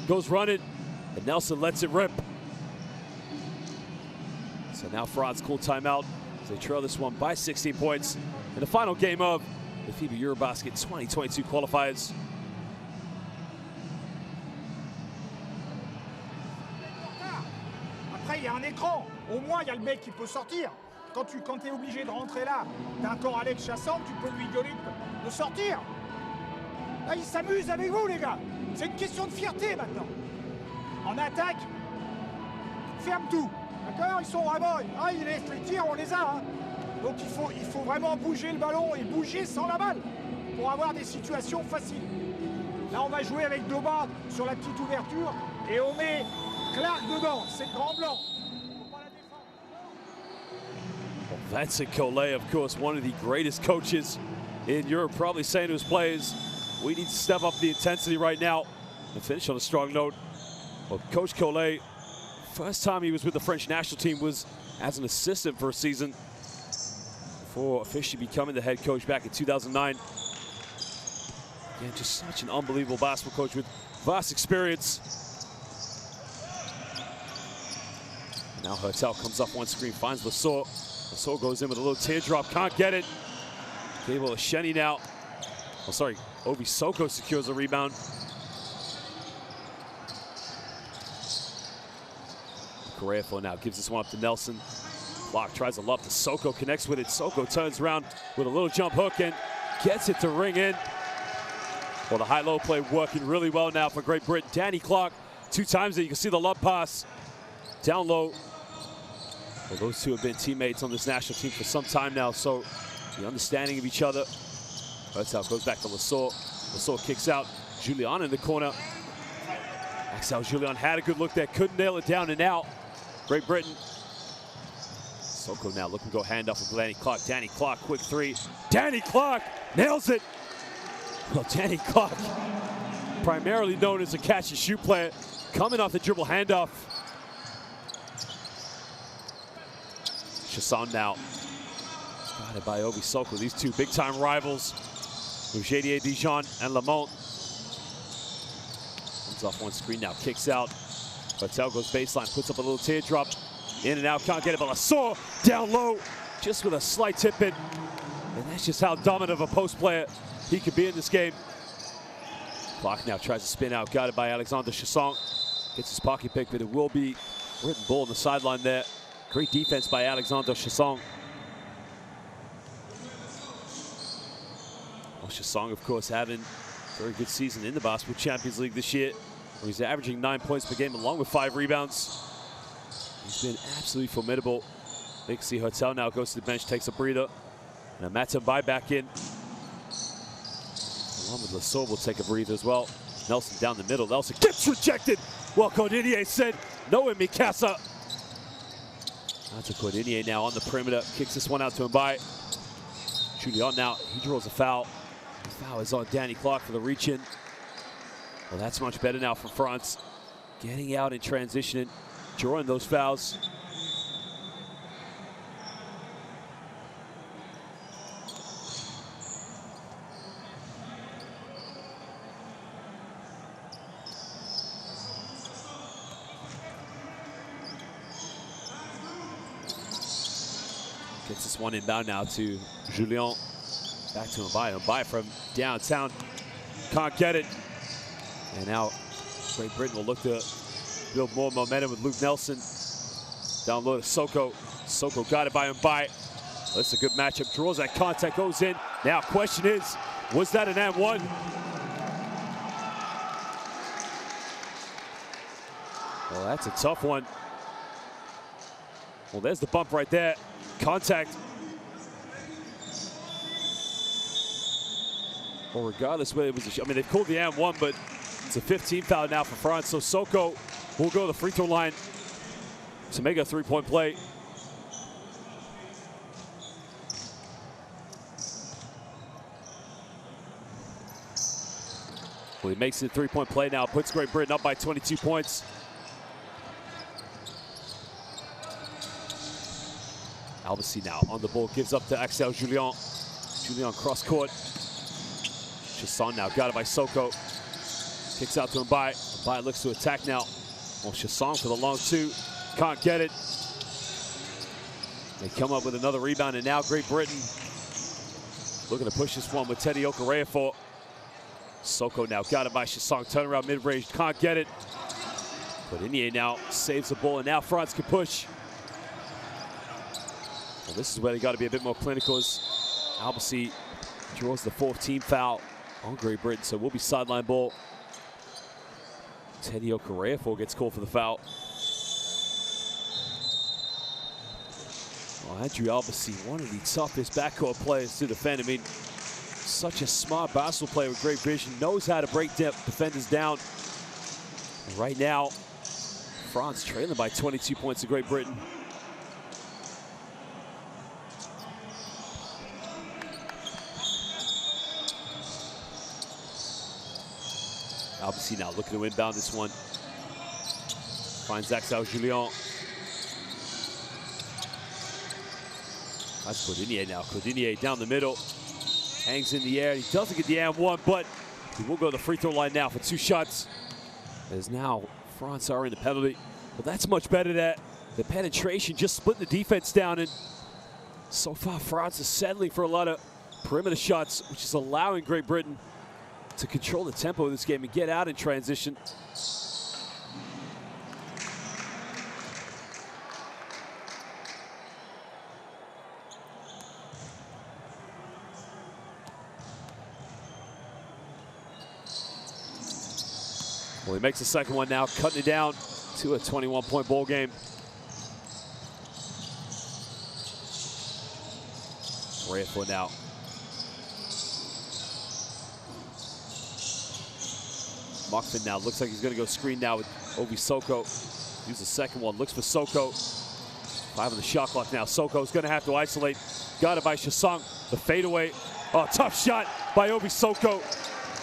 goes running, and Nelson lets it rip. So now France call timeout as they trail this one by 16 points in the final game of the FIBA EuroBasket 2022 qualifiers. Après, il y a un écran. Au moins, il y a le mec qui peut sortir. Quand tu es obligé de rentrer là, t'as encore Alex Chasson, tu peux lui gueuler de sortir. Là, il s'amuse avec vous, les gars. C'est une question de fierté maintenant. En attaque, ferme tout. D'accord? Ils sont vraiment... Ah, ils laissent les tirs, on les a. Hein. Donc il faut vraiment bouger le ballon et bouger sans la balle pour avoir des situations faciles. Là, on va jouer avec Doba sur la petite ouverture et on met Clark dedans. C'est le grand blanc. Vincent Collet, of course, one of the greatest coaches in Europe, probably saying to his players, we need to step up the intensity right now and finish on a strong note. Well, Coach Collet, first time he was with the French national team was as an assistant for a season before officially becoming the head coach back in 2009. Again, just such an unbelievable basketball coach with vast experience. Now Hertel comes up one screen, finds Lesor. Lesor goes in with a little teardrop, can't get it. Gable Asheni now. Oh, sorry, Obi Soko secures a rebound. Correafo now gives this one up to Nelson. Block tries to lob to Soko, connects with it. Soko turns around with a little jump hook and gets it to ring in. Well, the high-low play working really well now for Great Britain. Danny Clark, 2 times it. You can see the lob pass down low. Well, those two have been teammates on this national team for some time now, so the understanding of each other. That's how it goes back to Lesor. Lesor kicks out. Julian in the corner. Axel Julian had a good look there, couldn't nail it down and out. Great Britain. Soko now looking to go handoff with Danny Clark. Danny Clark, quick 3. Danny Clark nails it. Well, Danny Clark, primarily known as a catch-and-shoot player, coming off the dribble handoff. Chasson now. Guarded by Obi Soko. These two big-time rivals with Jadier Dijon and Lamont. Comes off one screen now, kicks out. Patel goes baseline, puts up a little teardrop. In and out, can't get it, but Lassor down low, just with a slight tip in. And that's just how dominant of a post player he could be in this game. Clark now tries to spin out, guarded by Alexander Chasson. Gets his pocket pick, but it will be written ball on the sideline there. Great defense by Alexander Chasson. Well, Chasson, of course, having a very good season in the Basketball Champions League this year, where he's averaging 9 points per game along with 5 rebounds. He's been absolutely formidable. Nixie Hotel now goes to the bench, takes a breather. And a Matambai back in. Along with Lassor will take a breather as well. Nelson down the middle. Nelson gets rejected. Well, Cordinier said no in Mikasa. Out to Cordinier now on the perimeter. Kicks this one out to Mbai. Julian now, he draws a foul. The foul is on Danny Clark for the reach-in. Well, that's much better now for France. Getting out and transitioning, drawing those fouls. Gets this one inbound now to Julian. Back to Mbai. Mbai from downtown. Can't get it. And now Great Britain will look to build more momentum with Luke Nelson. Down low to Soko. Soko got it by Mbai. That's a good matchup. Draws that contact, goes in. Now question is, was that an and-one? Well, that's a tough one. Well, there's the bump right there. Contact. Well, regardless whether it was I mean, they've called the and-one, but it's a 15 foul now for France. So Soko will go to the free throw line to make a three-point play. Well, he makes it a three-point play now, puts Great Britain up by 22 points. Albasi now on the ball, gives up to Axel Julian. Julian cross court. Chasson now got it by Soko. Kicks out to Mbai. Mbai looks to attack now. Well, Chasson for the long two. Can't get it. They come up with another rebound, and now Great Britain looking to push this one with Teddy Okorefor. Soko now got it by Chasson. Turnaround mid-range. Can't get it. But Inier now saves the ball, and now France can push. Well, this is where they got to be a bit more clinical as Albasi draws the fourth team foul on Great Britain, so we'll be sideline ball. Teddy Okorefor gets called for the foul. Well, Andrew Albasi, one of the toughest backcourt players to defend. I mean, such a smart basketball player with great vision, knows how to break defenders down. And right now, France trailing by 22 points to Great Britain. Albasi now looking to inbound this one. Finds Axel Julian. That's Cordinier now. Cordinier down the middle. Hangs in the air. He doesn't get the and-one, but he will go to the free throw line now for 2 shots. As now France are in the penalty. Well, that's much better than the penetration, just splitting the defense down. And so far, France is settling for a lot of perimeter shots, which is allowing Great Britain to control the tempo of this game and get out in transition. Well, he makes the second one now, cutting it down to a 21-point ball game. Rayford now. Mockfin now looks like he's going to go screen now with Obi Soko. Use the second one, looks for Soko. 5 on the shot clock now. Soko's going to have to isolate. Got it by Chasson. The fadeaway. Oh, tough shot by Obi Soko.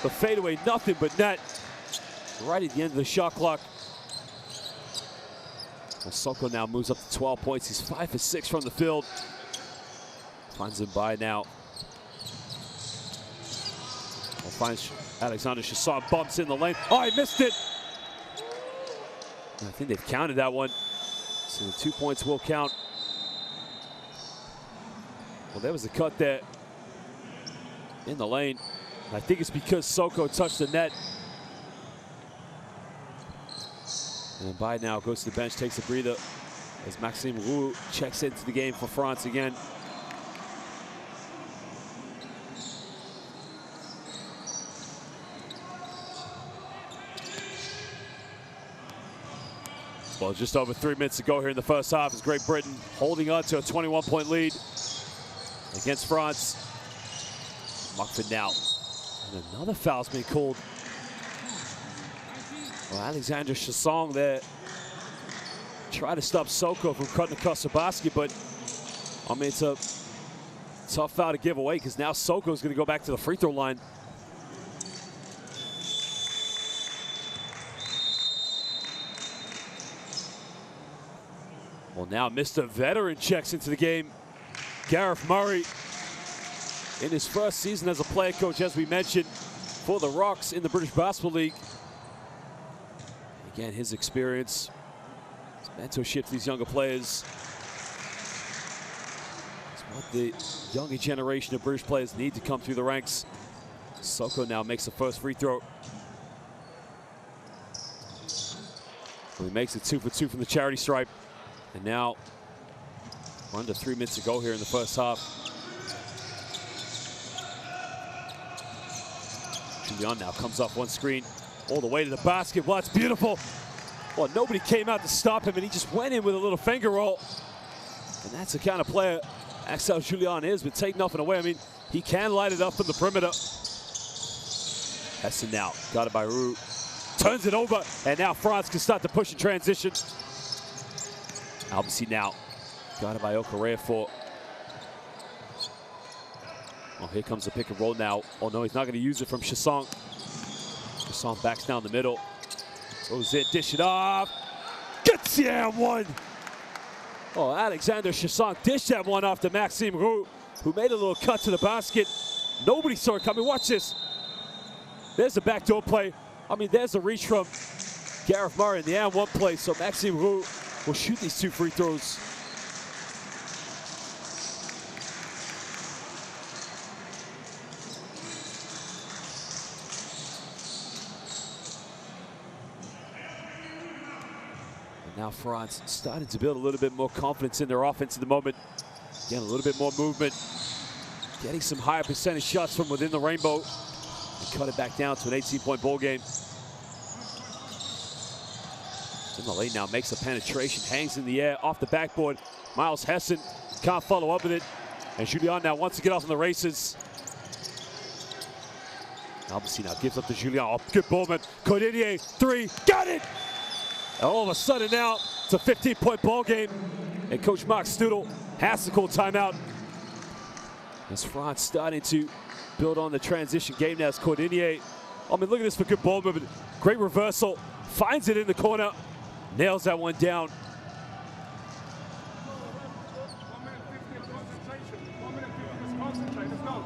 The fadeaway, nothing but net. Right at the end of the shot clock. Well, Soko now moves up to 12 points. He's 5 for 6 from the field. Finds him by now. Well, finds Alexander Chasson, bumps in the lane. Oh, he missed it. I think they've counted that one. So the 2 points will count. Well, there was a cut there in the lane. I think it's because Soko touched the net. And by now goes to the bench, takes a breather as Maxime Roux checks into the game for France again. Well, just over 3 minutes to go here in the first half as Great Britain holding on to a 21-point lead against France. Muckford now. And another foul's being called. Well, Alexander Chasson there tried to stop Soko from cutting across the basket, but I mean, it's a tough foul to give away because now Soko's going to go back to the free throw line. Well, now Mr. Veteran checks into the game. Gareth Murray, in his first season as a player coach, as we mentioned, for the Rocks in the British Basketball League. Again, his experience, his mentorship to these younger players. It's what the younger generation of British players need to come through the ranks. Soko now makes the first free throw. So he makes it 2 for 2 from the charity stripe. And now, under 3 minutes to go here in the first half. Julian now comes off one screen, all the way to the basket. Well, it's beautiful. Well, nobody came out to stop him, and he just went in with a little finger roll. And that's the kind of player Axel Julian is, but take nothing away. I mean, he can light it up from the perimeter. Hesson now, got it by Roux. Turns it over, and now France can start to push in transition. Albasi now, got it by Okorafor. Oh, here comes the pick and roll now. Oh no, he's not gonna use it from Chasson. Chasson backs down the middle. Goes in, dish it off. Gets the and one. Oh, Alexander Chasson dished that one off to Maxime Roux, who made a little cut to the basket. Nobody saw it coming. Watch this. There's a backdoor play. I mean, there's a reach from Gareth Murray in the and one play. So Maxime Roux will shoot these 2 free throws. And now France starting to build a little bit more confidence in their offense at the moment. Again, a little bit more movement. Getting some higher percentage shots from within the rainbow. And cut it back down to an 18-point ball game. In the lane now, makes a penetration, hangs in the air, off the backboard. Miles Hesson can't follow up with it. And Julian now wants to get off in the races. Albasi now gives up to Julian. Oh, good ball, man. Cordinier, 3, got it! And all of a sudden now, it's a 15-point ball game. And Coach Mark Studel has to call timeout. As France starting to build on the transition game now as Cordinier. I mean, look at this for good ball movement. Great reversal, finds it in the corner. Nails that one down. 1 minute 50, concentrate, let's go.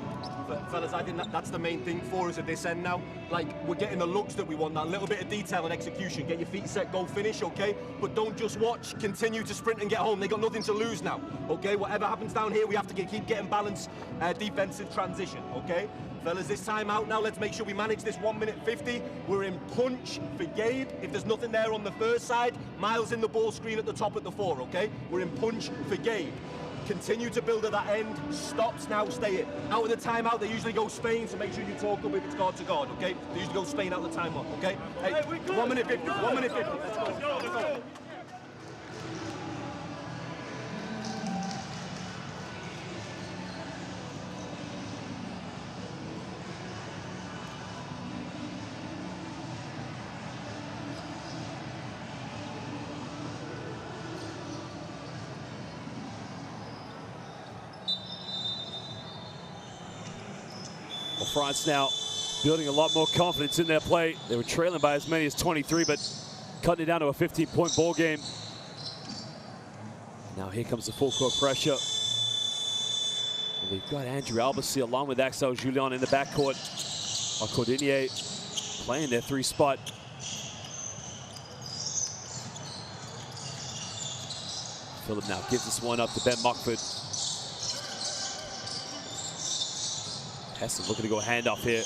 Fellas, I think that's the main thing for us at this end now. Like, we're getting the looks that we want, that little bit of detail and execution. Get your feet set, go finish, okay? But don't just watch, continue to sprint and get home. They got nothing to lose now, okay? Whatever happens down here, we have to keep getting balanced defensive transition, okay? Fellas, this time out now, let's make sure we manage this 1 minute 50. We're in punch for Gabe. If there's nothing there on the first side, Miles in the ball screen at the top at the 4, okay? We're in punch for Gabe. Continue to build at that end. Stops now, stay it. Out of the timeout, they usually go Spain, so make sure you talk up if it's guard to guard, okay? They usually go Spain out of the timeout, okay? Hey, 1 minute 50, 1 minute 50. Let's go, let's go, let's go. Well, France now building a lot more confidence in their play. They were trailing by as many as 23, but cutting it down to a 15-point ball game. Now here comes the full court pressure. And they've got Andrew Albasi along with Axel Julien in the backcourt. Cordinier playing their 3 spot. Phillip now gives this one up to Ben Mockford. Hessen looking to go handoff here.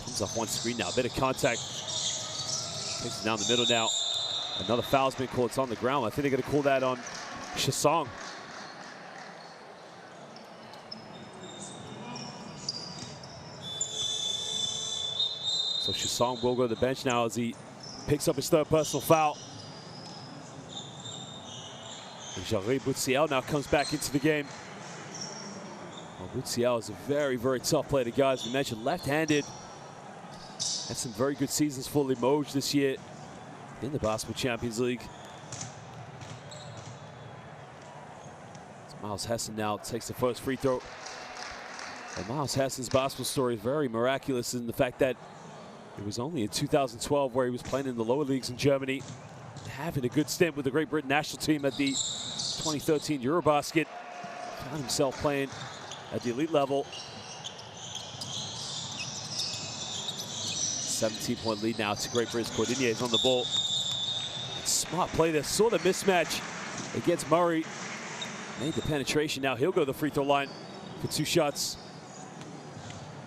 Comes off one screen now, bit of contact. Takes it down the middle now. Another foul's been called, it's on the ground. I think they're gonna call that on Chasson. So Chasson will go to the bench now as he picks up his 3rd personal foul. And Jarry Boutsiel now comes back into the game. Well, Boutsiel is a very, very tough player to guys. We mentioned left-handed. Had some very good seasons for Limoges this year in the Basketball Champions League. So Miles Hessen now takes the first free throw. And Miles Hessen's basketball story is very miraculous in the fact that it was only in 2012 where he was playing in the lower leagues in Germany, having a good stint with the Great Britain national team at the 2013 EuroBasket. Found himself playing at the elite level. 17-point lead now to Great Britain's Cordinier is on the ball. Smart play there, saw the mismatch against Murray. Made the penetration, now he'll go to the free throw line for 2 shots.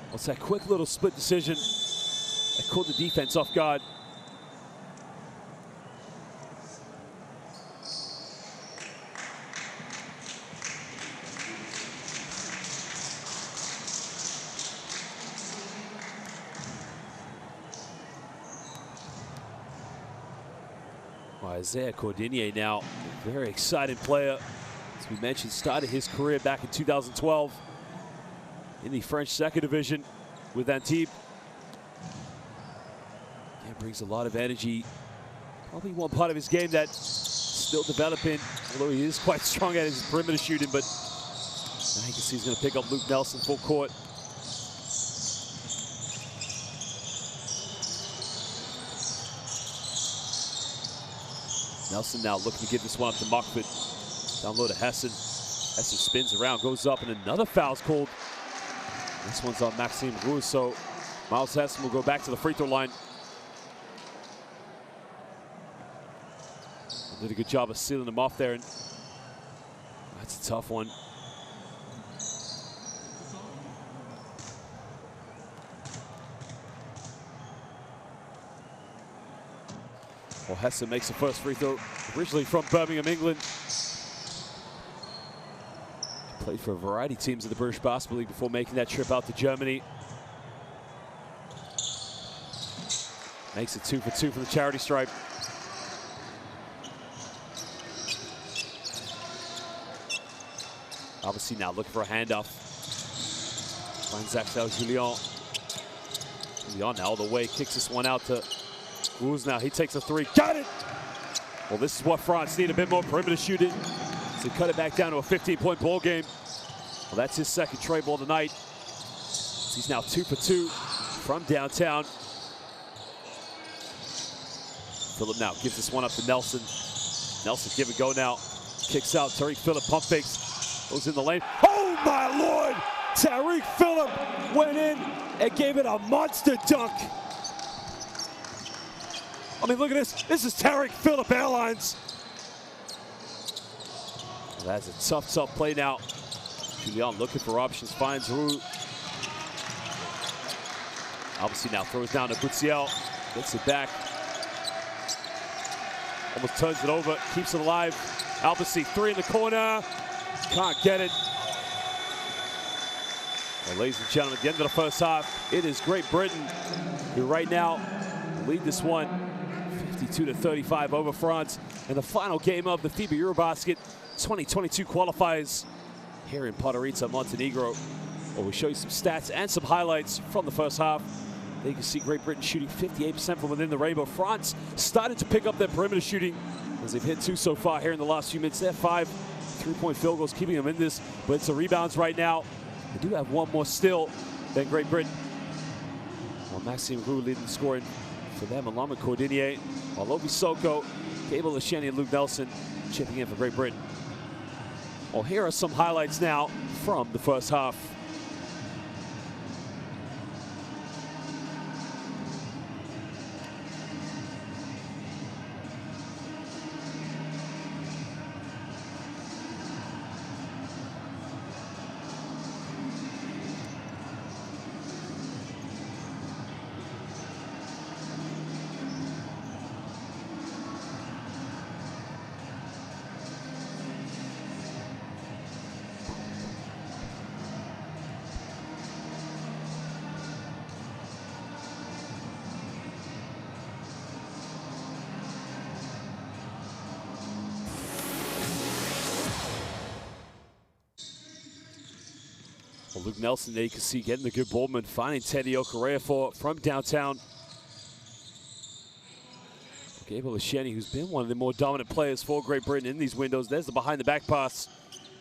Well, it's that quick little split decision that caught the defense off guard. Isaiah Cordinier now, a very exciting player. As we mentioned, started his career back in 2012 in the French 2nd division with Antibes. Yeah, brings a lot of energy. Probably one part of his game that's still developing, although he is quite strong at his perimeter shooting, but now you can see he's going to pick up Luke Nelson full court. Nelson now looking to give this one up to Mockford. Down low to Hessen. Hessen spins around, goes up, and another foul's called. This one's on Maxime Roux, so Miles Hessen will go back to the free throw line. Did a good job of sealing him off there, and that's a tough one. Well, Hessen makes the first free throw, originally from Birmingham, England. Played for a variety of teams in the British Basketball League before making that trip out to Germany. Makes it 2 for 2 for the charity stripe. Obviously now looking for a handoff. Finds Axel Julien. Julien now all the way, kicks this one out to Roux now. He takes a 3, got it! Well, this is what France need, a bit more perimeter shooting. So he cut it back down to a 15-point ball game. Well, that's his 2nd trey ball tonight. He's now 2 for 2 from downtown. Phillip now gives this one up to Nelson. Nelson give it go now. Kicks out, Tariq Phillip pump fakes. Goes in the lane. Oh my Lord! Tariq Phillip went in and gave it a monster dunk. I mean, look at this. This is Tariq Phillip Airlines. Well, that's a tough, tough play now. Julien looking for options, finds Roux. Obviously now throws down to Boutsiel. Gets it back. Almost turns it over, keeps it alive. Albasi, 3 in the corner. Can't get it. Well, ladies and gentlemen, at the end of the first half, it is Great Britain who right now lead this one 52-35 over France in the final game of the FIBA EuroBasket 2022 qualifiers here in Podgorica, Montenegro. Well, we'll show you some stats and some highlights from the first half. There you can see Great Britain shooting 58% from within the rainbow. France started to pick up their perimeter shooting as they've hit 2 so far here in the last few minutes. They have 5 3-point field goals keeping them in this, but it's the rebounds right now. They do have one more still than Great Britain. Well, Maxime Roux leading the scoring for them, along with Cordinier, while Obi Soko, Gable Lashani, and Luke Nelson chipping in for Great Britain. Well, here are some highlights now from the first half. Well, Luke Nelson there, you can see getting the good ball movement, finding Teddy Okorafor from downtown. Gabriel Asheni, who's been one of the more dominant players for Great Britain in these windows. There's the behind-the-back pass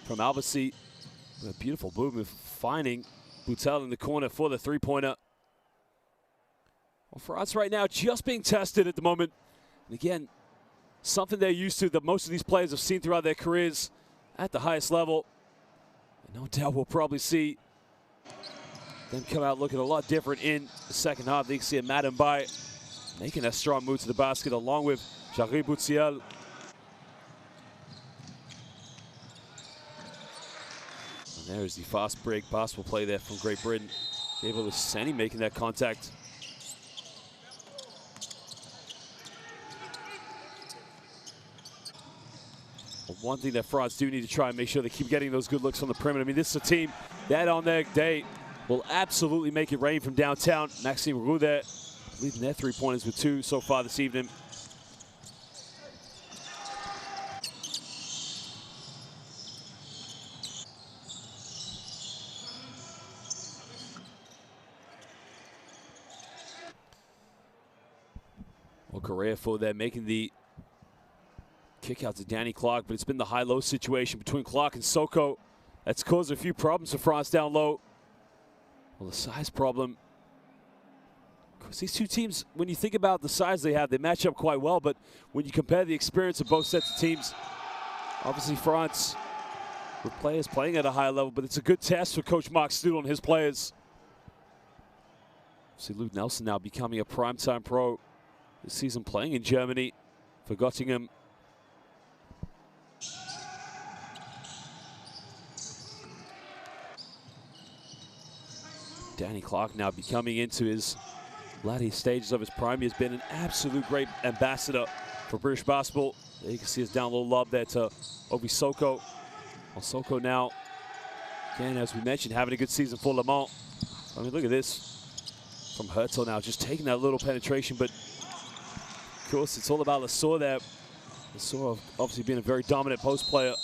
from Albasi. A beautiful movement, finding Boutel in the corner for the three-pointer. Well, France right now just being tested at the moment. And again, something they're used to that most of these players have seen throughout their careers at the highest level. And no doubt we'll probably see them come out looking a lot different in the second half. They can see a Madam Bai making a strong move to the basket along with Jari Boutsiel. And there's the fast break basketball play there from Great Britain. Gabriel Asheni making that contact. Well, one thing that France do need to try and make sure they keep getting those good looks on the perimeter. I mean, this is a team that on their day will absolutely make it rain from downtown. Maxime Roux there leading their three-pointers with 2 so far this evening. Well, Okorafor there making the kick out to Danny Clark, but it's been the high-low situation between Clark and Soko that's caused a few problems for France down low. Well, the size problem, because these two teams, when you think about the size they have, they match up quite well, but when you compare the experience of both sets of teams, obviously France with players playing at a high level, but it's a good test for Coach Mark Studel and his players. See Luke Nelson now becoming a primetime pro this season, playing in Germany for Göttingen. Danny Clark now becoming into his latter stages of his prime. He's been an absolute great ambassador for British basketball. There you can see his down low lob there to Obi Soko. Well, Soko now, again, as we mentioned, having a good season for Le Mans. I mean, look at this from Herzl now, just taking that little penetration, but of course, it's all about Lesour there. Lesour obviously being a very dominant post player.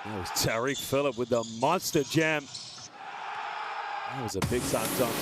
That was Tariq Phillip with the monster jam. That was a big-time dunk.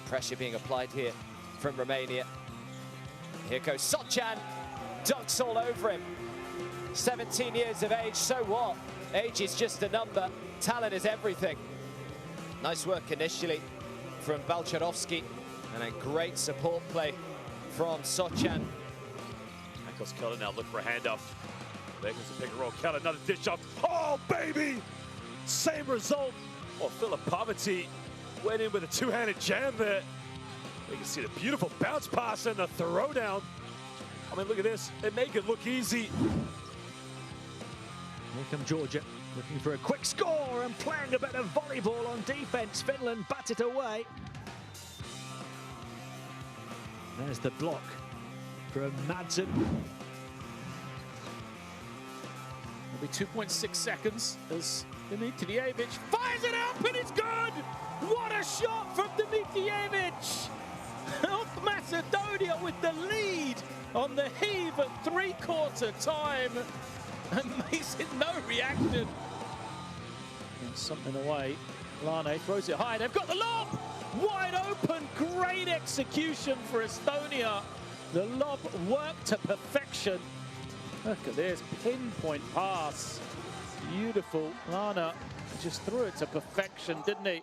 pressure being applied here from Romania. Here goes Sochan, dunks all over him. 17 years of age, so what? Age is just a number, talent is everything. Nice work initially from Balcharovsky, and a great support play from Sochan. Ankles Keller now look for a handoff. There goes the pick and roll. Keller, another dish off. Oh, baby! Same result. Oh, Philip Poverty went in with a two-handed jam there. You can see the beautiful bounce pass and the throwdown. I mean, look at this. They make it look easy. Here come Georgia, looking for a quick score and playing a bit of volleyball on defense. Finland bat it away. There's the block from Madsen. It'll be 2.6 seconds as Dmitrijevic fires it up and it's good! What a shot from Dmitrijevic! North Macedonia with the lead on the heave at three-quarter time, and makes it no reaction. And something away. Lane throws it high. They've got the lob! Wide open, great execution for Estonia. The lob worked to perfection. Look at this pinpoint pass. Beautiful. Lana just threw it to perfection, didn't he?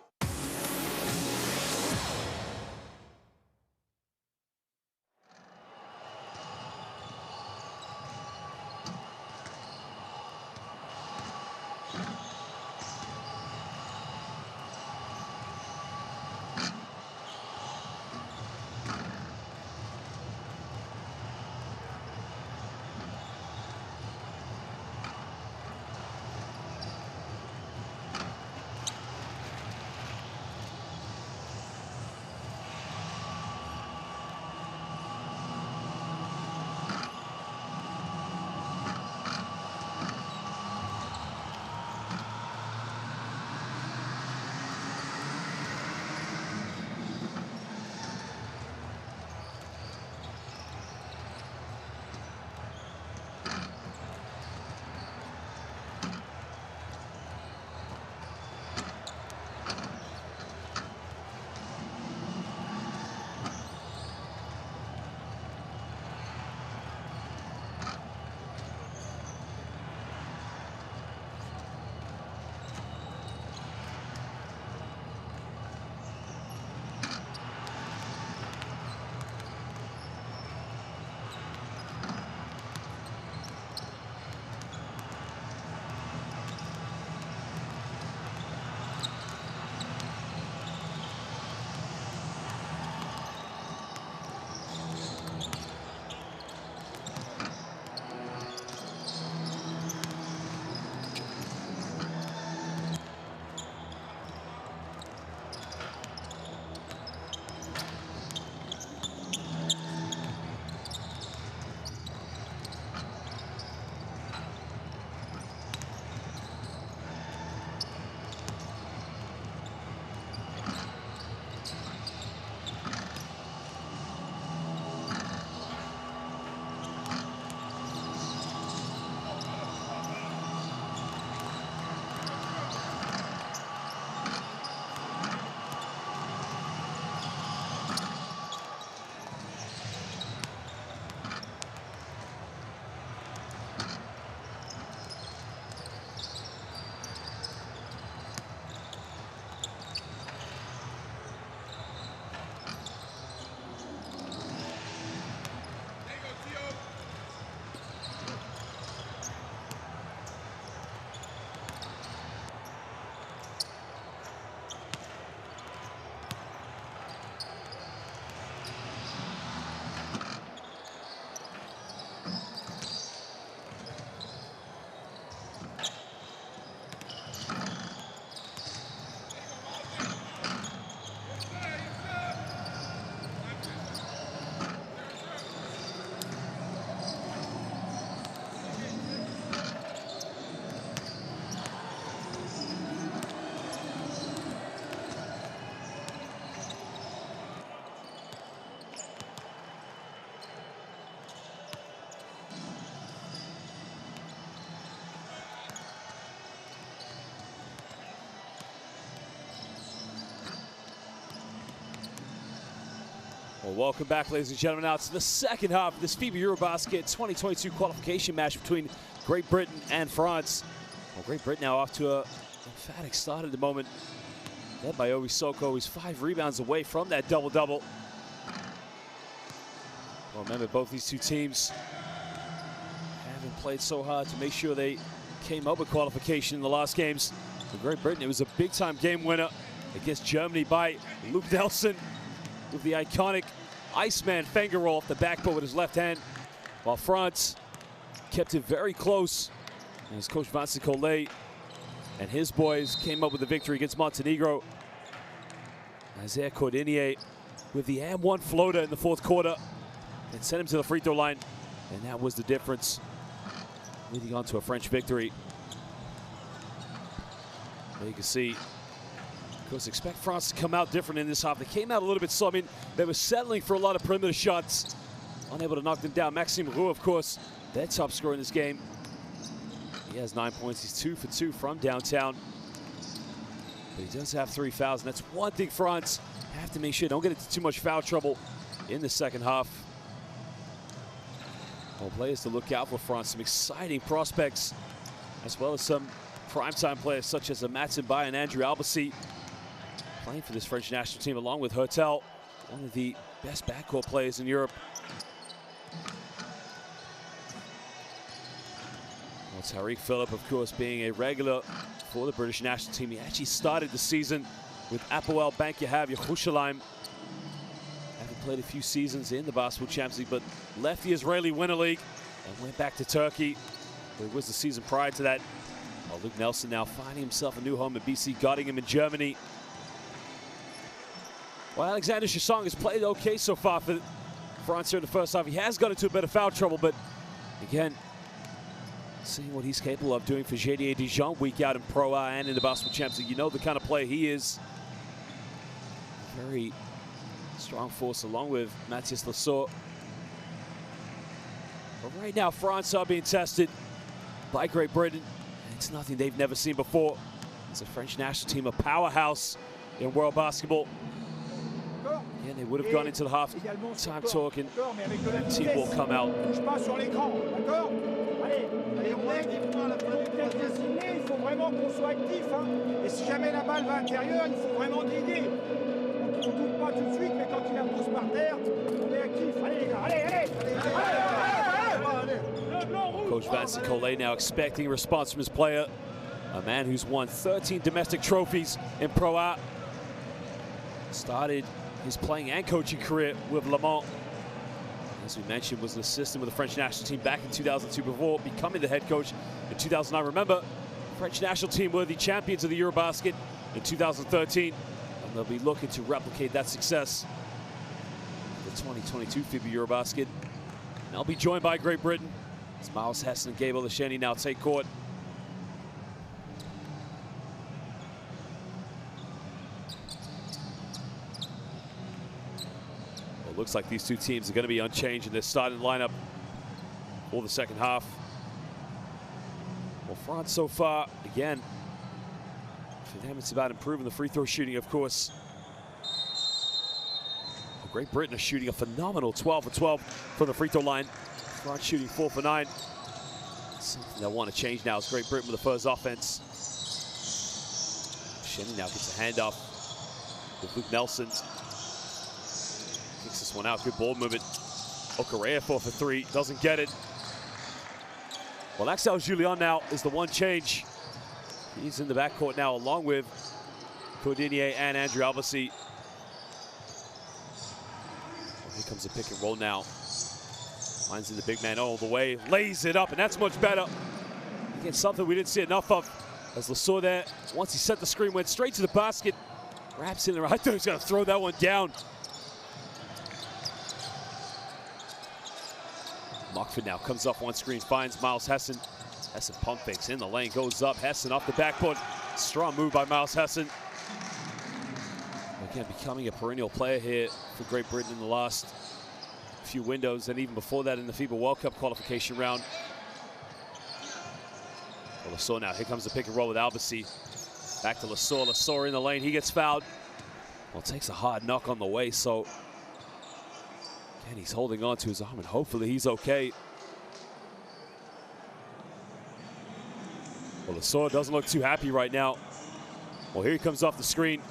Well, welcome back, ladies and gentlemen, now to the second half of this FIBA EuroBasket 2022 qualification match between Great Britain and France. Well, Great Britain now off to a emphatic start at the moment, led by Obi Soko. He's 5 rebounds away from that double-double. Well, remember, both these two teams haven't played so hard to make sure they came up with qualification in the last games. For Great Britain, it was a big-time game winner against Germany by Luke Nelson with the iconic Iceman finger roll off the backboard with his left hand, while France kept it very close. And his coach Vincent Collet and his boys came up with the victory against Montenegro. Isaiah Cordinier with the and-one floater in the fourth quarter and sent him to the free throw line, and that was the difference, leading on to a French victory. There you can see, of course, expect France to come out different in this half. They came out a little bit slow. I mean, they were settling for a lot of perimeter shots, unable to knock them down. Maxime Roux, of course, their top scorer in this game. He has 9 points. He's 2 for 2 from downtown. But he does have 3 fouls, and that's one thing France have to make sure don't get into too much foul trouble in the second half. Well, players to look out for France, some exciting prospects, as well as some primetime players such as Matson Bay and Andrew Albasi, playing for this French national team, along with Hertel, one of the best backcourt players in Europe. Well, Tariq Phillip, of course, being a regular for the British national team. He actually started the season with Apoel Bank Yahav Yerushalayim. Having played a few seasons in the Basketball Champions League, but left the Israeli Winter League and went back to Turkey, where it was the season prior to that. Well, Luke Nelson now finding himself a new home at BC Göttingen in Germany. Well, Alexander Chasson has played okay so far for France here in the first half. He has got into a bit of foul trouble, but again, seeing what he's capable of doing for JDA Dijon week out in Pro A and in the Basketball Champions League, you know the kind of player he is. Very strong force along with Matthias Lessort. But right now, France are being tested by Great Britain. It's nothing they've never seen before. It's a French national team, a powerhouse in world basketball. Yeah, they would have gone into the half-time talk, and the team will come out. Il faut vraiment qu'on soit actif. Et si jamais la balle va intérieur, il faut vraiment guider. On ne doute pas tout de suite, mais quand il la pousse par terre, on est actif. Allez les gars, allez. Coach Vincent Collet now expecting a response from his player, a man who's won 13 domestic trophies in Pro A. Started his playing and coaching career with Le Mans. As we mentioned, was an assistant with the French national team back in 2002 before becoming the head coach in 2009. Remember, French national team were the champions of the EuroBasket in 2013, and they'll be looking to replicate that success in the 2022 FIBA EuroBasket. And they'll be joined by Great Britain as Miles Hesson and Gabe Olasheni now take court. Looks like these two teams are going to be unchanged in their starting lineup for the second half. Well, France so far, again, for them it's about improving the free throw shooting, of course. Well, Great Britain are shooting a phenomenal 12 for 12 from the free throw line. France shooting 4 for 9. Something they want to change now is Great Britain with the first offense. Shenny now gets a handoff with Luke Nelson. Kicks this one out, good ball movement. Okorea 4 for 3, doesn't get it. Well, Axel Julien now is the one change. He's in the backcourt now along with Cordinier and Andrew Albasi. Well, here comes a pick and roll now. Finds in the big man all the way, lays it up, and that's much better. Again, something we didn't see enough of. As Lessort there, once he set the screen, went straight to the basket. Wraps in there, I thought he was gonna throw that one down. Mockford now comes off one screen, finds Miles Hesson. Hesson pump fakes in the lane, goes up. Hesson off the backboard. Strong move by Miles Hesson. Again, becoming a perennial player here for Great Britain in the last few windows, and even before that in the FIBA World Cup qualification round. Well, Lessort now, here comes the pick and roll with Albasi. Back to Lessort in the lane, he gets fouled. Well, takes a hard knock on the way, so And he's holding on to his arm, and hopefully he's okay. Well, Lasor doesn't look too happy right now. Well, here he comes off the screen.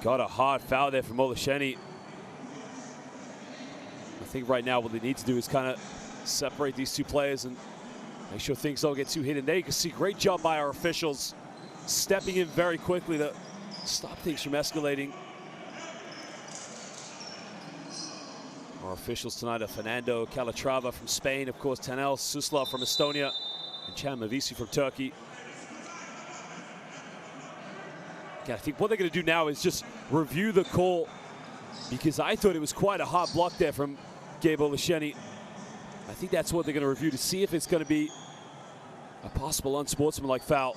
Got a hard foul there from Olasheni. I think right now what they need to do is kind of separate these two players and make sure things don't get too hidden. There you can see great job by our officials, stepping in very quickly to stop things from escalating. Our officials tonight are Fernando Calatrava from Spain, of course, Tanel Suslov from Estonia, and Can Mavisi from Turkey. Again, I think what they're going to do now is just review the call, because I thought it was quite a hot block there from Gabe Olasheni. I think that's what they're going to review to see if it's going to be a possible unsportsmanlike foul.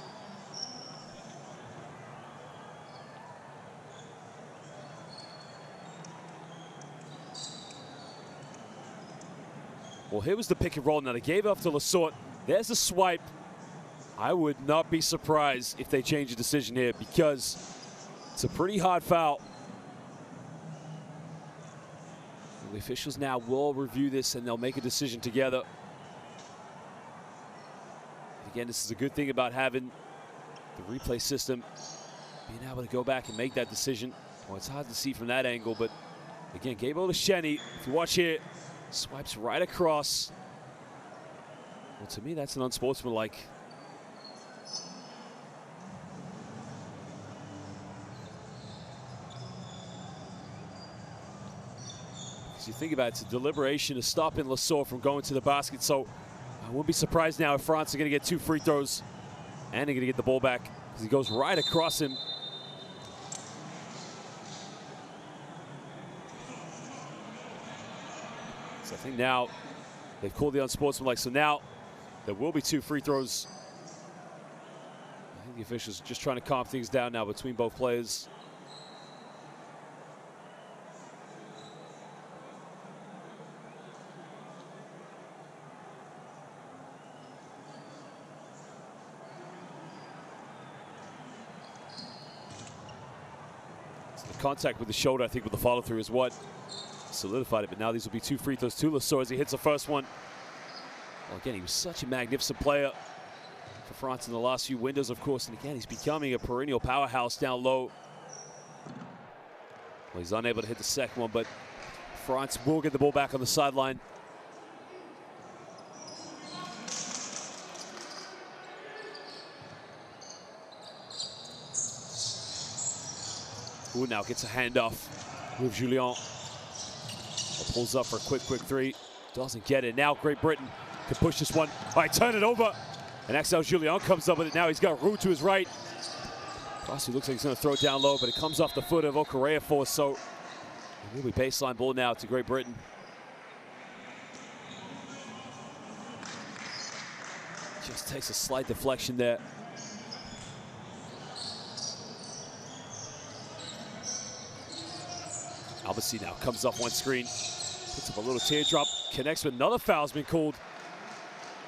Well, here was the pick and roll. Now they gave up to Lasort. There's a swipe. I would not be surprised if they change the decision here, because it's a pretty hard foul. The officials now will review this and they'll make a decision together. Again, this is a good thing about having the replay system, being able to go back and make that decision. Well, it's hard to see from that angle, but again, Gabe Olasheni, if you watch here, swipes right across. Well, to me, that's an unsportsmanlike. You think about it, it's a deliberation to stopping Lasor from going to the basket, so I wouldn't be surprised now if France are going to get 2 free throws and they're going to get the ball back, because he goes right across him. So I think now they've called the unsportsmanlike, so now there will be 2 free throws. I think the officials are just trying to calm things down now between both players. Contact with the shoulder, I think, with the follow-through is what solidified it. But now these will be 2 free throws to Lasor as he hits the first one. Well, again, he was such a magnificent player for France in the last few windows, of course. And again, he's becoming a perennial powerhouse down low. Well, he's unable to hit the second one, but France will get the ball back on the sideline. Who now gets a handoff with Julien. Pulls up for a quick 3. Doesn't get it. Now Great Britain can push this one. All right, turn it over. And Axel Julien comes up with it. Now he's got Roux to his right. Crosby looks like he's going to throw it down low, but it comes off the foot of Okorafor. So it will be baseline ball now to Great Britain. Just takes a slight deflection there. Albasi now comes up one screen, puts up a little teardrop, connects with another foul's been called.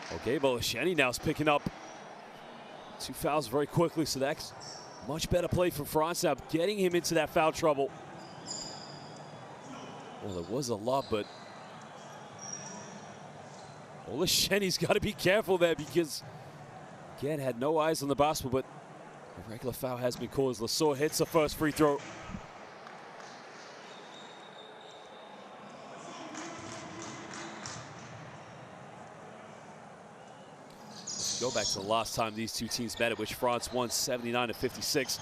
Well, Gabe Olasheni now is picking up 2 fouls very quickly, so that's much better play from France now, getting him into that foul trouble. Well, there was a lot, but Olasheni's got to be careful there, because, again, had no eyes on the basketball, but a regular foul has been called as Lasor hits the first free throw. Go back to the last time these two teams met, at which France won 79-56.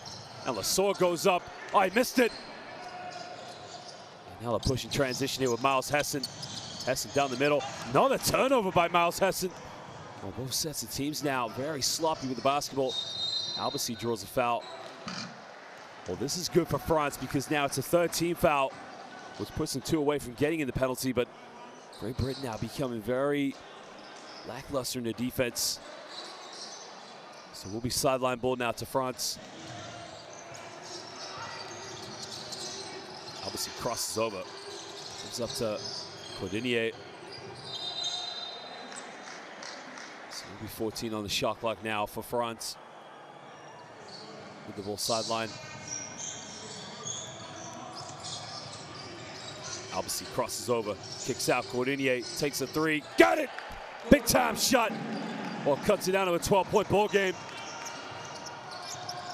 And Lasor goes up. Oh, he missed it. And now a pushing transition here with Miles Hessen. Hessen down the middle. Another turnover by Miles Hessen. Well, both sets of teams now very sloppy with the basketball. Albasi draws a foul. Well, this is good for France, because now it's a 3rd team foul, which puts them 2 away from getting in the penalty. But Great Britain now becoming very lackluster in their defense. So we'll be sideline ball now to France. Albasi crosses over. Comes up to Cordinier. So we'll be 14 on the shot clock now for France. With the ball sideline. Albasi crosses over, kicks out. Cordinier takes a three. Got it! Big time shot. Well, cuts it down to a 12-point ball game.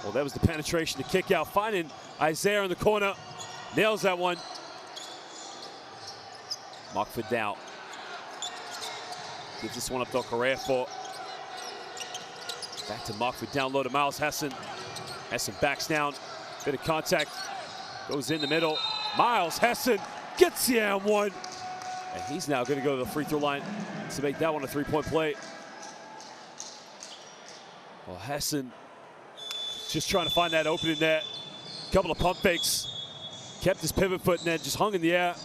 Well, that was the penetration to kick out. Finding Isaiah in the corner. Nails that one. Mockford down. Gives this one up to Correa for. Back to Mockford, down low to Miles Hessen. Hessen backs down. Bit of contact. Goes in the middle. Miles Hessen gets the and one. And he's now going to go to the free throw line to make that one a three-point play. Well, Hessen just trying to find that opening there. Couple of pump fakes. Kept his pivot foot and then just hung in the air.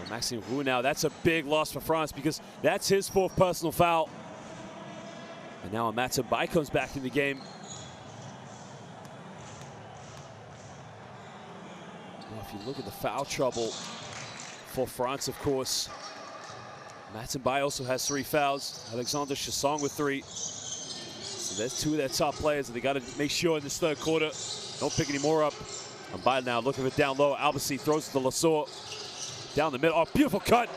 Well, Maxime Roux now, that's a big loss for France because that's his fourth personal foul. And now Matin Bai comes back in the game. Now, if you look at the foul trouble for France, of course, Matin Bai also has 3 fouls. Alexander Chassong with 3. So there's 2 of their top players that they got to make sure in this third quarter don't pick any more up. And Bai now looking for it down low. Albasi throws it to Lasor. Down the middle. Oh, beautiful cut.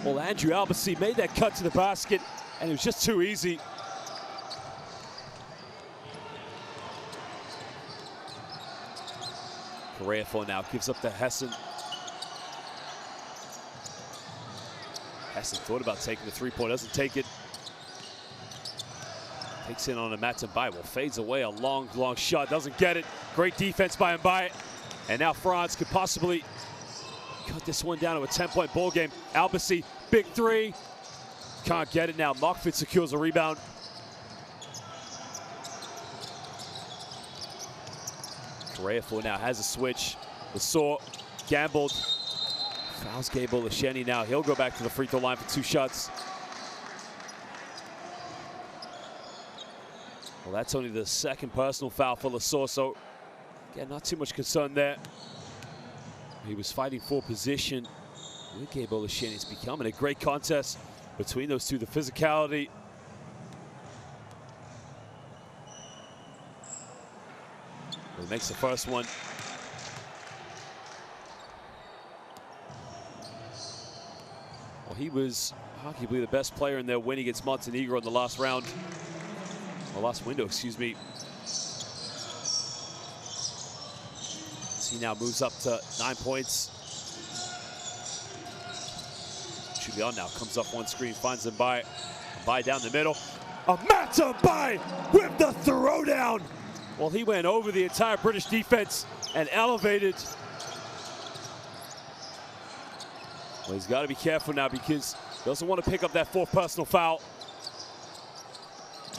Well, Andrew Albasi made that cut to the basket, and it was just too easy. Correa for now gives up to Hessen. Hessen thought about taking the three-point, doesn't take it. Takes in on a Matin Bai. Well, fades away a long, long shot, doesn't get it. Great defense by Mbai. And now France could possibly cut this one down to a 10-point ball game. Albasi, big three. Can't get it now. Mockford secures a rebound. Correa for now has a switch. Lasor gambled. Fouls Gable Lesheni now. He'll go back to the free throw line for 2 shots. Well, that's only the second personal foul for Lasor, so again, not too much concern there. He was fighting for position with Gable Lesheni. It's becoming a great contest between those two. The physicality. Well, he makes the first one. Well, he was arguably the best player in their win against Montenegro in the last round. Or last window, excuse me. As he now moves up to 9 points. Julian now comes up one screen, finds Mbai. Mbai down the middle. Matin Bai with the throwdown. Well, he went over the entire British defense and elevated. Well, he's got to be careful now because he doesn't want to pick up that 4th personal foul.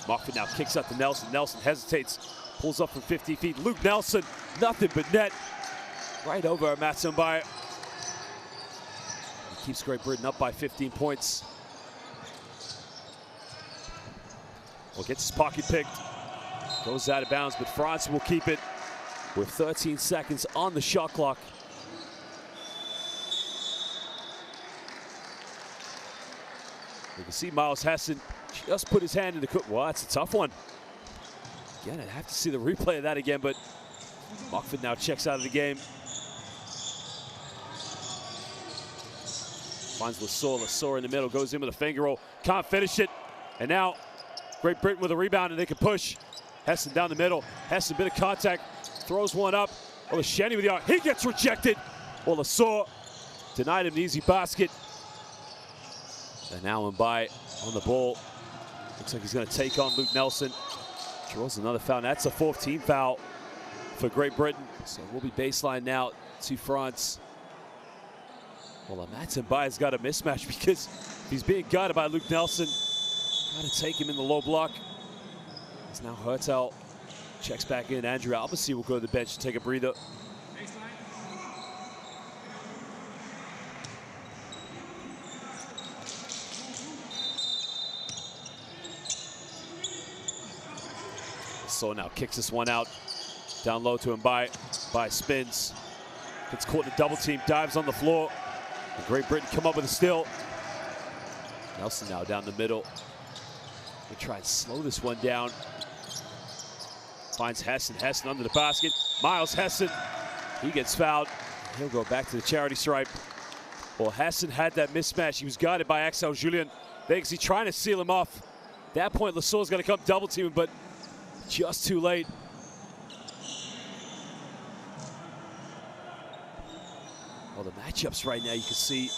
Mockford now kicks out to Nelson. Nelson hesitates, pulls up from 50 feet. Luke Nelson, nothing but net. Right over Matin Bai. He keeps Great Britain up by 15 points. Well, gets his pocket picked. Goes out of bounds, but France will keep it with 13 seconds on the shot clock. You can see Miles Hessen just put his hand in the cook. Well, that's a tough one. Again, I'd have to see the replay of that again, but Mockford now checks out of the game. Finds Lasor. Lasor in the middle, goes in with a finger roll. Can't finish it. And now Great Britain with a rebound, and they can push. Hessen down the middle. Hessen, bit of contact. Throws one up. Well, Lesheni with the arc. He gets rejected. Well, Lasor denied him an easy basket. And now Mbai on the ball. Looks like he's going to take on Luke Nelson. Draws another foul. That's a 4th team foul for Great Britain. So we'll be baseline now to France. Well, Matin Bai has got a mismatch because he's being guided by Luke Nelson. Got to take him in the low block. It's now Hertel checks back in. Andrew Albasi will go to the bench to take a breather. So now kicks this one out. Down low to Mbai. Mbai spins. Gets caught in a double team. Dives on the floor. And Great Britain come up with a steal. Nelson now down the middle. They try and slow this one down. Finds Hessen. Hessen under the basket. Miles Hessen. He gets fouled. He'll go back to the charity stripe. Well, Hassan had that mismatch. He was guarded by Axel Julien. He's trying to seal him off. At that point, Lesor's going to come double team him, but just too late. Well, the matchups right now, you can see,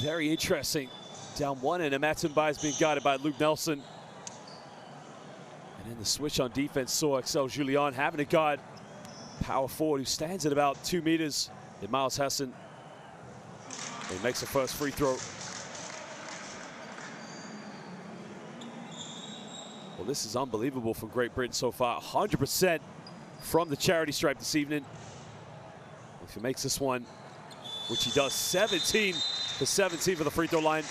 very interesting. Down one end, Matumbai is being guarded by Luke Nelson. And then the switch on defense saw Axel Julien having to guard power forward who stands at about 2 meters in Miles Hassan. He makes the first free throw. Well, this is unbelievable from Great Britain so far. 100% from the charity stripe this evening. If he makes this one, which he does, 17 for 17 for the free throw line.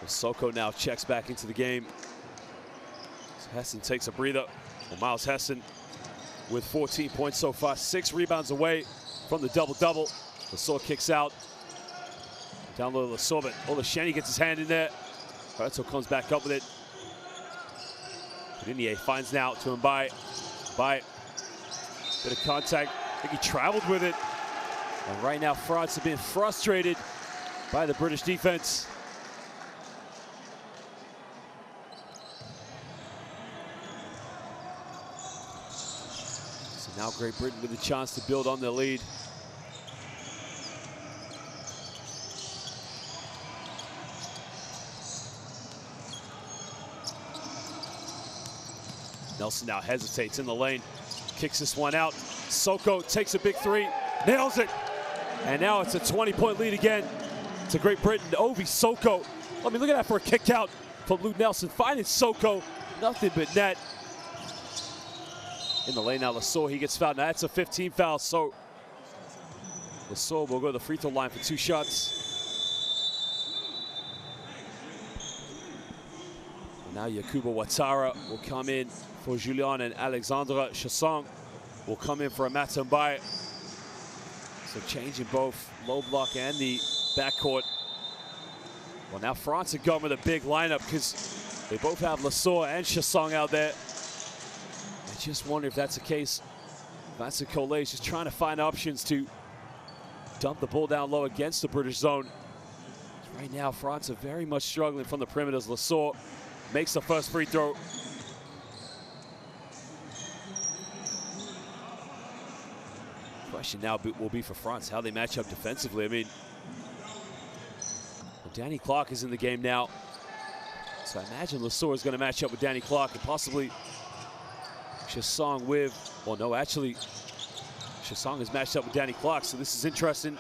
Soko now checks back into the game. Hassan takes a breather. Well, Miles Hassan with 14 points so far, 6 rebounds away from the double-double. Lesor kicks out. Down low to Lesor, but Olasheni gets his hand in there. Herzog comes back up with it. Cordinier finds now to Mbai. Mbai, bit of contact. I think he traveled with it. And right now, France have been frustrated by the British defense. So now Great Britain with a chance to build on their lead. Nelson now hesitates in the lane, kicks this one out. Soko takes a big three, nails it. And now it's a 20-point lead again to Great Britain. Ovi Soko. I mean, look at that for a kick out from Luke Nelson. Finding Soko, nothing but net. In the lane now, Lesor, he gets fouled. Now that's a 15 foul, so Lesor will go to the free throw line for 2 shots. And now Yakuba Ouattara will come in for Julien, and Alexandre Chasson will come in for a Matumbai. So changing both low block and the backcourt. Well, now France are going with a big lineup because they both have Lesor and Chasson out there. I just wonder if that's the case. Vincent Collet is just trying to find options to dump the ball down low against the British zone. Right now, France are very much struggling from the perimeters. Lesor makes the first free throw. Question now will be for France, how they match up defensively. I mean, well, Danny Clark is in the game now. So I imagine Lesor is going to match up with Danny Clark and possibly Chasson with, well, no, actually, Chasson is matched up with Danny Clark, so this is interesting.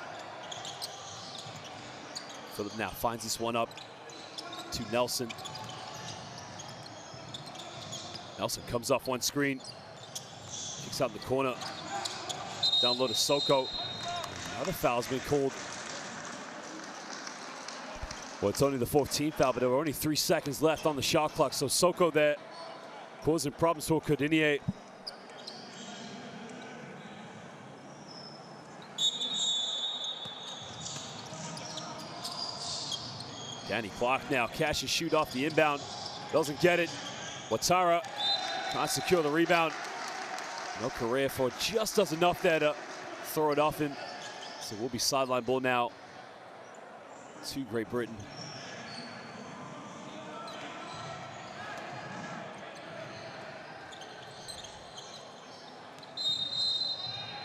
Philip now finds this one up to Nelson. Nelson comes off one screen, kicks out in the corner. Down low to Soko. Another foul's been called. Well, it's only the 14th foul, but there were only 3 seconds left on the shot clock. So Soko there causing problems for Cordinier. Danny Clark now catches shoot off the inbound. Doesn't get it. Ouattara can't secure the rebound. No Correa for just does enough there to throw it off him. So we'll be sideline ball now to Great Britain.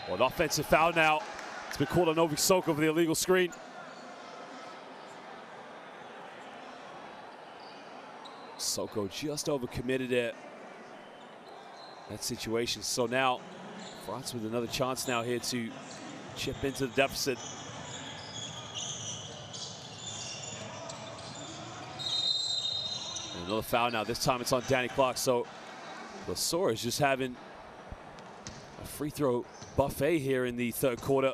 Well, an offensive foul now. It's been called on Ovi Soko for the illegal screen. Soko just overcommitted it. That situation. So now France with another chance now here to chip into the deficit. And another foul now. This time it's on Danny Clark. So Lesor is just having a free throw buffet here in the 3rd quarter.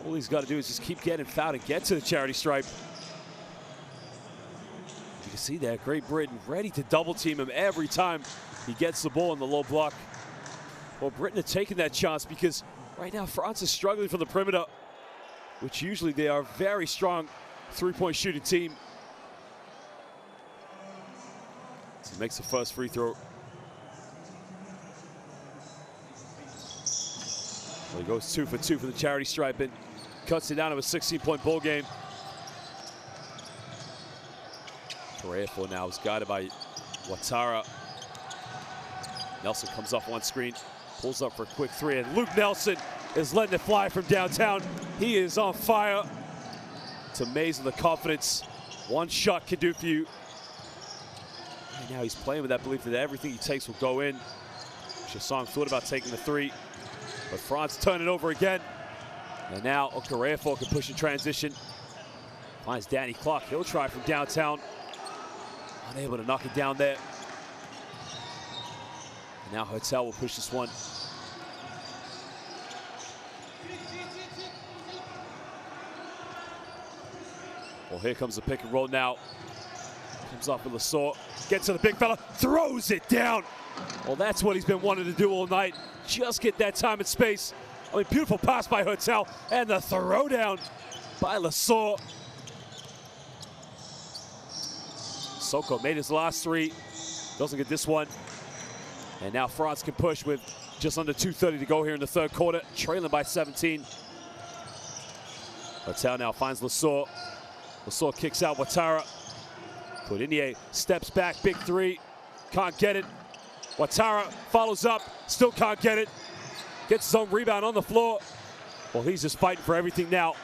All he's got to do is just keep getting fouled and get to the charity stripe. You can see there, Great Britain ready to double team him every time he gets the ball in the low block. Well, Britain are taking that chance because right now France is struggling from the perimeter, which usually they are a very strong 3-point shooting team. He makes the first free throw. Well, he goes 2 for 2 for the charity stripe and cuts it down to a 16-point ball game. Correa now is guided by Ouattara. Nelson comes off one screen, pulls up for a quick three, and Luke Nelson is letting it fly from downtown. He is on fire. It's amazing the confidence one shot can do for you. And now he's playing with that belief that everything he takes will go in. Shasong thought about taking the three, but Franz turned it over again. And now Okorefo can push in transition. Finds Danny Clark. He'll try from downtown. Unable to knock it down there. And now Hotel will push this one. Well, here comes the pick and roll now. Comes off with Lasor. Gets to the big fella. Throws it down. Well, that's what he's been wanting to do all night. Just get that time and space. I mean, beautiful pass by Hotel. And the throwdown by Lasor. Soko made his last three. Doesn't get this one. And now Franz can push with just under 2:30 to go here in the third quarter. Trailing by 17. Hotel now finds Lasor. Lasor kicks out Ouattara. Courtinier steps back, big three. Can't get it. Ouattara follows up, still can't get it. Gets his own rebound on the floor. Well, he's just fighting for everything now.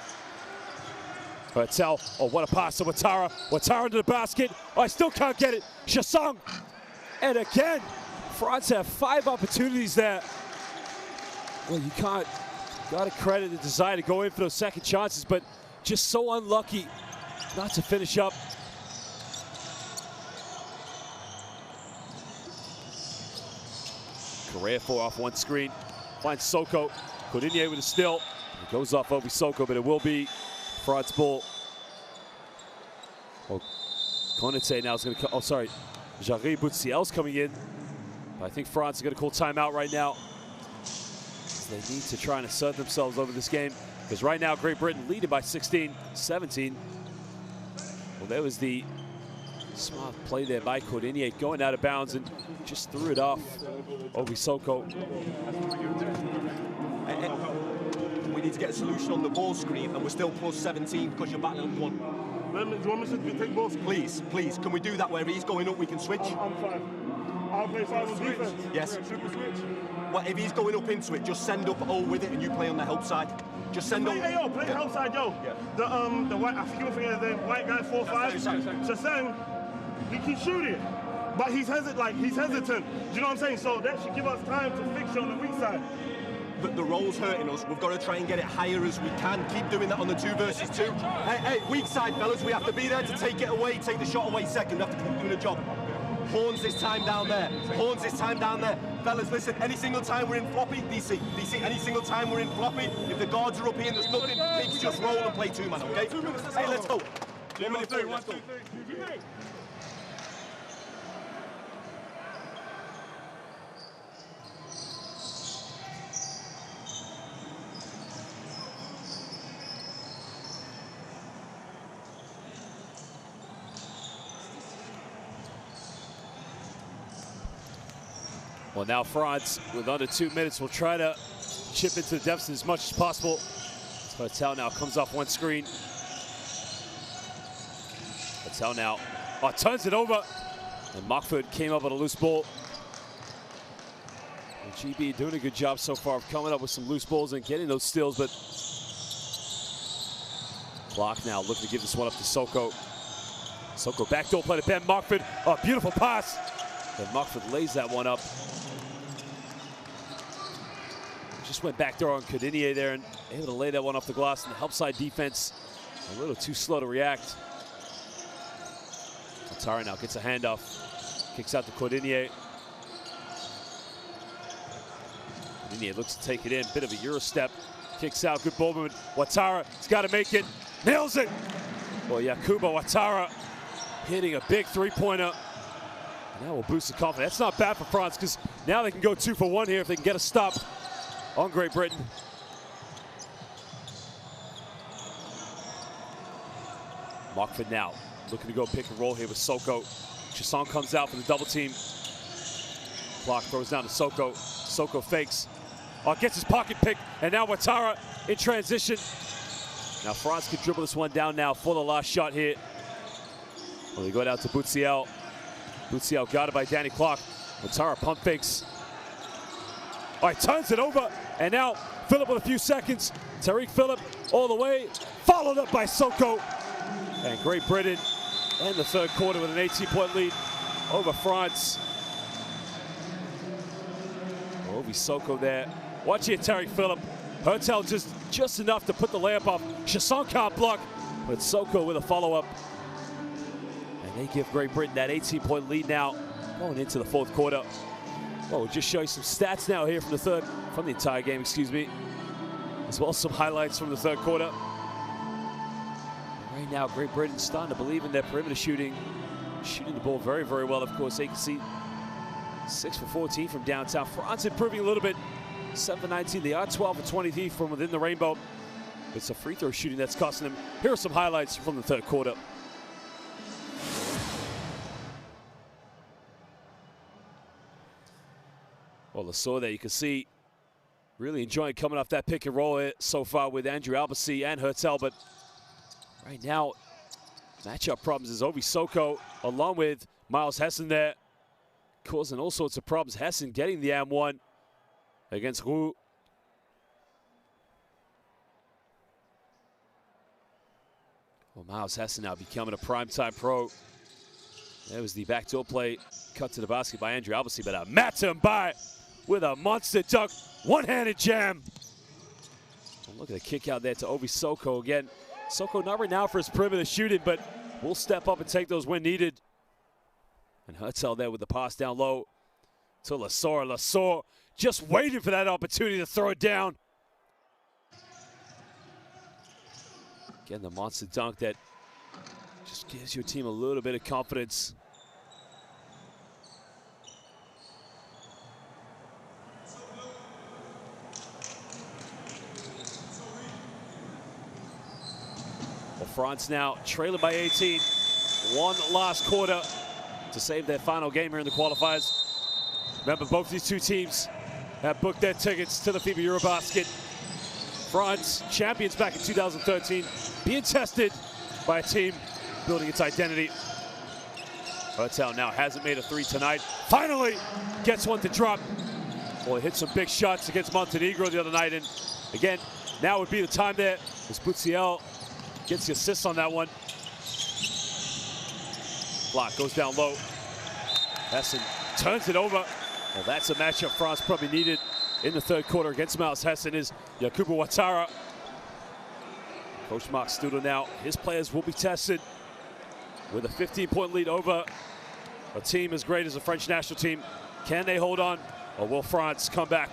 Hotel, oh, what a pass to Ouattara. Ouattara into the basket. Oh, I still can't get it. Shasong. And again, Franz have 5 opportunities there. Well, you can't, gotta credit the desire to go in for those second chances, but just so unlucky not to finish up. Correa off one screen, finds Soko. Courtinier with a steal. It goes off Obi Soko, but it will be Franz ball. Oh, Konate now is going to come. Oh, sorry. Jarry Boutsiel's coming in. But I think Franz is going to call timeout right now. They need to try and assert themselves over this game. Because right now, Great Britain leading by 16, 17. Well, there was the smart play there by Courtinier, going out of bounds and just threw it off Obi Soko. We need to get a solution on the ball screen, and we're still plus 17 because you're battling one. Do you want me to take ball screen? Please, please, can we do that where he's going up, we can switch? I'm fine. I'll play 5 on defense. Yes. Super switch. Well, if he's going up into it, just send up O with it and you play on the help side. Just send up. Hey, yo, play help side, yo. Yeah. The white, I forget what the white guy 4'5". Shasang, he keeps shooting, but he's hesitant. You know what I'm saying? So that should give us time to fix you on the weak side. But the roll's hurting us. We've got to try and get it higher as we can. Keep doing that on the 2 versus 2. Hey, weak side, fellas. We have to be there to take it away, take the shot away second. We have to keep doing a job. Horns this time down there. Horns this time down there. Fellas, listen, any single time we're in floppy, DC, any single time we're in floppy, if the guards are up here and there's nothing, please just roll and play 2-man, okay? Hey, let's go. 1 minute, 3, let's go. Well, now Franz, with under 2 minutes, will try to chip into the deficit as much as possible. Patel now comes off one screen. Patel now turns it over. And Mockford came up with a loose ball. And GB doing a good job so far of coming up with some loose balls and getting those steals, but Clark now looking to give this one up to Soko. Soko backdoor play to Ben Mockford. A beautiful pass. And Mockford lays that one up. Just went back there on Courtinier there and able to lay that one off the glass, and the help side defense a little too slow to react. Ouattara now gets a handoff, kicks out to Courtinier. Courtinier looks to take it in, bit of a Euro step, kicks out, good ball movement. Ouattara, he's got to make it, nails it. Well, Yakuba Ouattara hitting a big three-pointer. That will boost the confidence. That's not bad for Franz, because now they can go 2 for 1 here if they can get a stop on Great Britain. Mockford now looking to go pick and roll here with Soko. Chasson comes out for the double team. Clark throws down to Soko. Soko fakes. Gets his pocket pick, and now Ouattara in transition. Now France can dribble this one down now for the last shot here. Well, they go down to Butsiel. Butsiel guarded by Danny Clark. Ouattara pump fakes. All right, turns it over, and now Phillip with a few seconds. Tariq Phillip all the way, followed up by Soko. And Great Britain in the third quarter with an 18-point lead over France. Ovi Soko there. Watch here, Tariq Phillip. Hertel just enough to put the layup off. Chasson can't block, but Soko with a follow-up. And they give Great Britain that 18-point lead now going into the fourth quarter. Well, we'll just show you some stats now here from the entire game, excuse me. As well as some highlights from the third quarter. Right now, Great Britain starting to believe in their perimeter shooting. Shooting the ball very, very well, of course. They can see 6 for 14 from downtown. France improving a little bit. 7 for 19. They are 12 for 23 from within the rainbow. It's a free throw shooting that's costing them. Here are some highlights from the third quarter. Well, Lasor there, you can see really enjoying coming off that pick and roll so far with Andrew Albasi and Hertel, but right now, matchup problems is Ovi Soko along with Miles Hessen there, causing all sorts of problems. Hessen getting the M1 against Roux. Well, Miles Hessen now becoming a primetime pro. There was the backdoor play, cut to the basket by Andrew Albasi, but Matumbai with a monster dunk, one-handed jam. And look at the kick out there to Ovi Soko again. Soko not right now for his perimeter shooting, but will step up and take those when needed. And Hertel there with the pass down low to Lasor. Lasor just waiting for that opportunity to throw it down. Again, the monster dunk that just gives your team a little bit of confidence. Well, France now trailing by 18. One last quarter to save their final game here in the qualifiers. Remember, both these two teams have booked their tickets to the FIBA EuroBasket. France, champions back in 2013, being tested by a team building its identity. Hertel now hasn't made a three tonight. Finally gets one to drop. Well, he hit some big shots against Montenegro the other night, and again, now would be the time there as Butsiel gets the assist on that one. Block goes down low. Hessen turns it over. Well, that's a matchup France probably needed in the third quarter against Miles Hessen is Yakubu Ouattara. Coach Mark Studer now, his players will be tested with a 15-point lead over a team as great as the French national team. Can they hold on, or will France come back?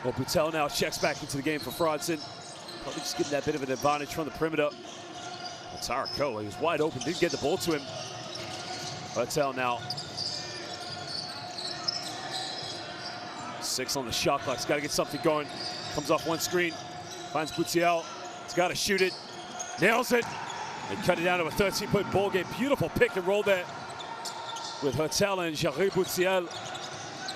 Well, Boutel now checks back into the game for France, and probably just getting that bit of an advantage from the perimeter. Ouattara, he was wide open, didn't get the ball to him. Boutel now. 6 on the shot clock. He's got to get something going. Comes off one screen, finds Butsiel. He's got to shoot it. Nails it. They cut it down to a 13-point ball game. Beautiful pick and roll there with Hertel and Jarry Butsiel.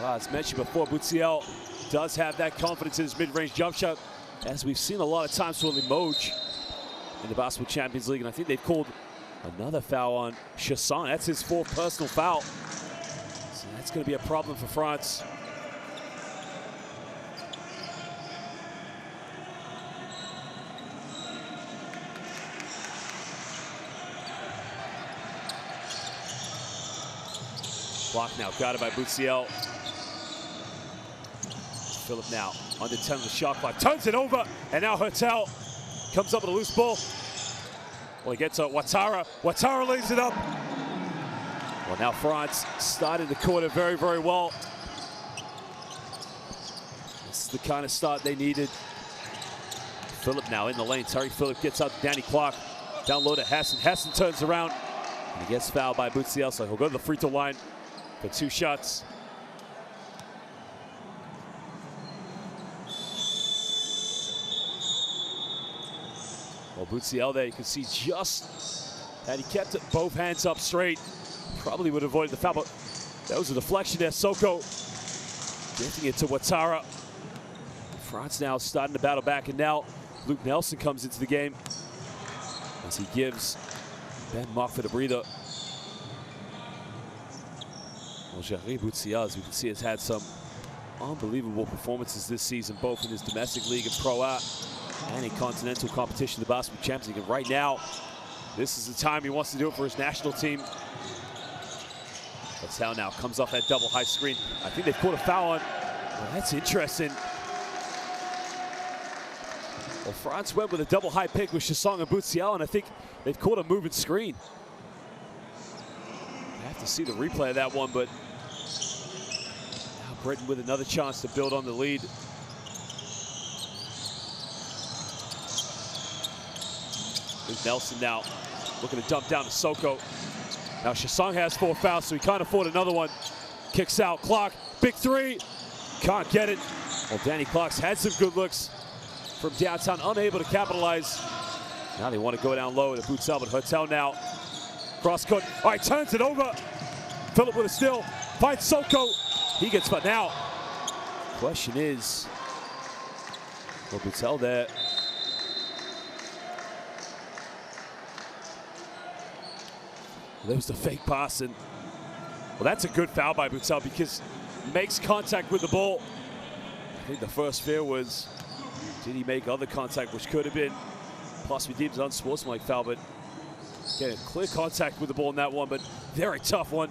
Well, as mentioned before, Butsiel does have that confidence in his mid-range jump shot, as we've seen a lot of times for Limoges in the Basketball Champions League. And I think they've called another foul on Chasson. That's his 4th personal foul. So that's going to be a problem for France. Block now, guarded by Butsiel. Phillip now, under 10 of the shot clock, turns it over, and now Hertel comes up with a loose ball. Well, he gets Ouattara. Ouattara lays it up. Well, now France started the quarter very, very well. This is the kind of start they needed. Phillip now in the lane. Tariq Phillip gets out to Danny Clark. Down low to Hessen. Hessen turns around, and he gets fouled by Butsiel, so he'll go to the free throw line for 2 shots. Well, Butsiel there, you can see just that he kept both hands up straight. Probably would have avoided the foul, but that was a deflection there. Soko gifting it to Ouattara. France now starting to battle back, and now Luke Nelson comes into the game as he gives Ben Moffat a breather. Well, Jarry Boutia, as we can see, has had some unbelievable performances this season, both in his domestic league and Pro A and in continental competition, the Basketball Champions League. And right now, this is the time he wants to do it for his national team. Patel now comes off that double high screen. I think they've caught a foul on. Well, that's interesting. Well, France went with a double high pick with Chassong and Boutsial, and I think they've caught a moving screen. I have to see the replay of that one, but now Britain with another chance to build on the lead. Luke Nelson now looking to dump down to Soko. Now Chassong has 4 fouls, so he can't afford another one. Kicks out, Clark, big three. Can't get it. Well, Danny Clark's had some good looks from downtown, unable to capitalize. Now they want to go down low to Boutsial, but Hertel now. Cross court, all right, turns it over. Phillip with a steal, finds Soko. He gets, but now, question is, well, Boutsial there. There's the fake pass, and well, that's a good foul by Boutsial because he makes contact with the ball. I think the first fear was, did he make other contact, which could have been possibly deemed an unsportsmanlike foul, but again, clear contact with the ball in that one, but very tough one.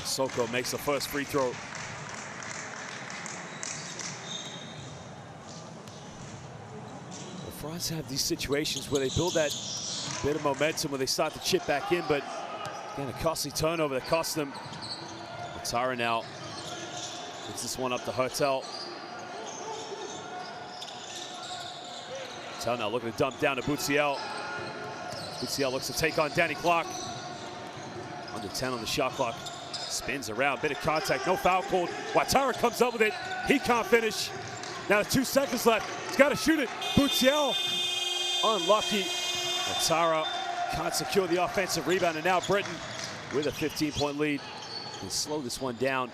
Soko makes the first free throw. Well, France have these situations where they build that bit of momentum where they start to chip back in, but again, a costly turnover that cost them. Ouattara now gets this one up to Hertel. Hertel now looking to dump down to Boutsial. Boutsial looks to take on Danny Clark. Under 10 on the shot clock. Spins around, bit of contact, no foul called. Ouattara comes up with it. He can't finish. Now 2 seconds left. He's got to shoot it. Boutsial unlucky. Ouattara can't secure the offensive rebound, and now Britain with a 15-point lead can slow this one down.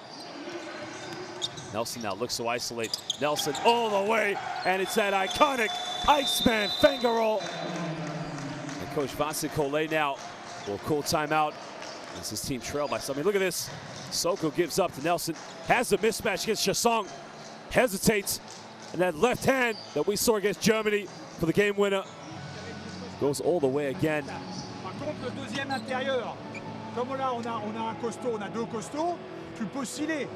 Nelson now looks to isolate. Nelson all the way, and it's that iconic Iceman finger roll. And Coach Vincent Collet now will call timeout as his team trail by something. Look at this. Soko gives up to Nelson, has a mismatch against Chassong, hesitates, and that left hand that we saw against Germany for the game winner goes all the way again. Par contre, le deuxième intérieur, comme là on a un costaud, on a 2 costauds, tu peux osciller.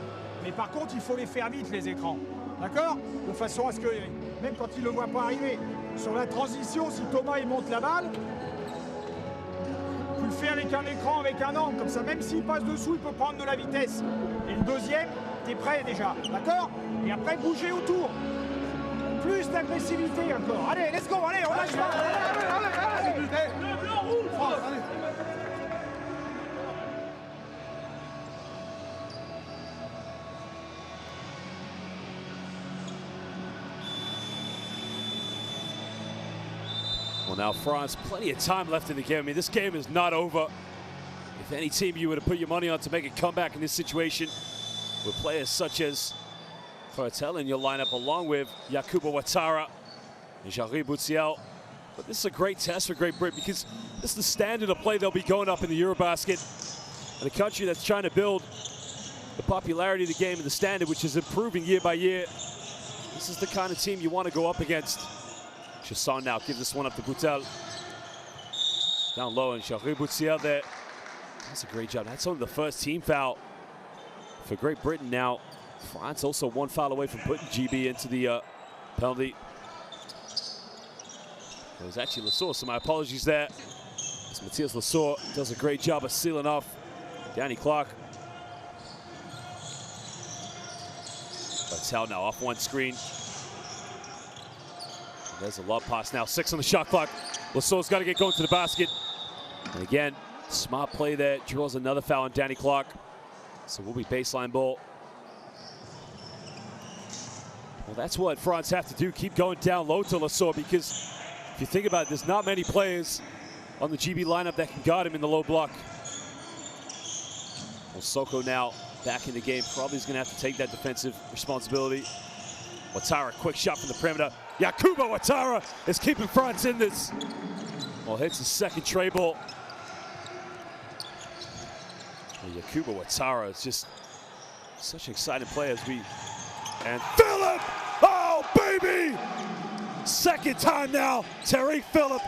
Mais par contre, il faut les faire vite, les écrans. D'accord? De façon à ce que, même quand il ne le voit pas arriver, sur la transition, si Thomas il monte la balle, tu le fais avec un écran, avec un angle, comme ça, même s'il passe dessous, il peut prendre de la vitesse. Et le deuxième, tu es prêt déjà. D'accord? Et après, bouger autour. Plus d'agressivité encore. Allez, let's go, allez, on lâche pas. Allez. Well, now France, plenty of time left in the game. I mean, this game is not over. If any team you would have put your money on to make a comeback in this situation, with players such as Hertel in your lineup, along with Yakuba Ouattara and Jarry Boutsial. But this is a great test for Great Britain because this is the standard of play they'll be going up in the EuroBasket. And a country that's trying to build the popularity of the game and the standard, which is improving year by year. This is the kind of team you want to go up against. Chassong now gives this one up to Boutsial. Down low, and Jarry Boutsial there. That's a great job. That's only the first team foul for Great Britain now. France also 1 foul away from putting GB into the penalty. It was actually Lesour, so my apologies there. As Matthias Lesour does a great job of sealing off Danny Clark. Hertel now off one screen. There's a lob pass now, 6 on the shot clock. Lesour's got to get going to the basket. And again, smart play there, draws another foul on Danny Clark. So we'll be baseline ball. Well, that's what France have to do, keep going down low to Lesour, because if you think about it, there's not many players on the GB lineup that can guard him in the low block. Well, Soko now back in the game. Probably is going to have to take that defensive responsibility. Ouattara, quick shot from the perimeter. Yakuba Ouattara is keeping France in this. Well, hits his second tray ball. Well, Yakuba Ouattara is just such an exciting play as we... And Phillip! Oh, baby! Second time now, Tariq Phillip.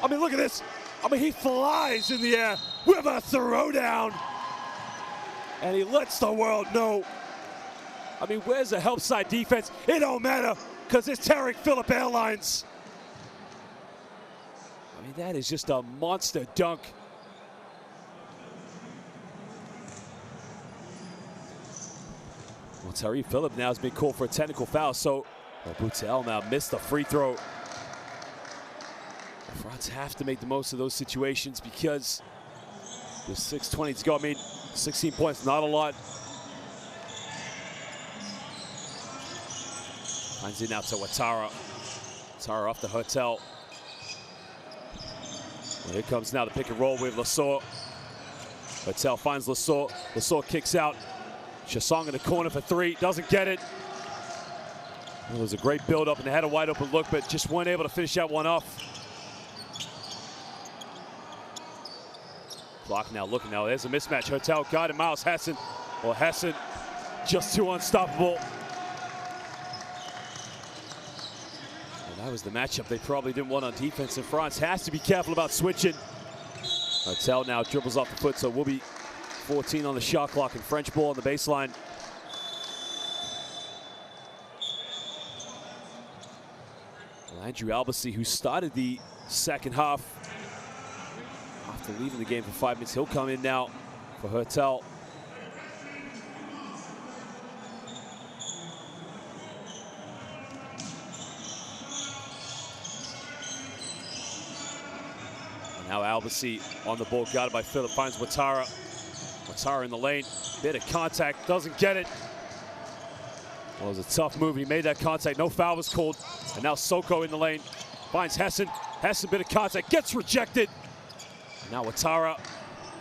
I mean, look at this. I mean, he flies in the air with a throwdown. And he lets the world know. I mean, where's the help side defense? It don't matter, because it's Tariq Phillip Airlines. I mean, that is just a monster dunk. Well, Tariq Phillip now has been called for a technical foul, so Boutel now missed the free throw. France have to make the most of those situations because there's 6:20 to go. I mean, 16 points, not a lot. Finds it now to Ouattara. Ouattara off the hotel. Well, here comes now the pick and roll with Lassaur. Hotel finds Lassaur. Lassaur kicks out. Chassong in the corner for three. Doesn't get it. It was a great build-up, and they had a wide open look, but just weren't able to finish that one off. Clock now looking now. There's a mismatch. Hotel guarded Miles Hassan. Well, Hassan just too unstoppable. And that was the matchup they probably didn't want on defense, and France has to be careful about switching. Hotel now dribbles off the foot, so we'll be 14 on the shot clock and French ball on the baseline. Well, Andrew Albasi, who started the second half after leaving the game for 5 minutes, he'll come in now for Hotel. And now Albasi on the ball, guarded by Phillip, finds Ouattara. Ouattara in the lane, bit of contact, doesn't get it. Well, it was a tough move. He made that contact. No foul was called. And now Soko in the lane. Finds Hassan. Hassan, bit of contact. Gets rejected. Now Ouattara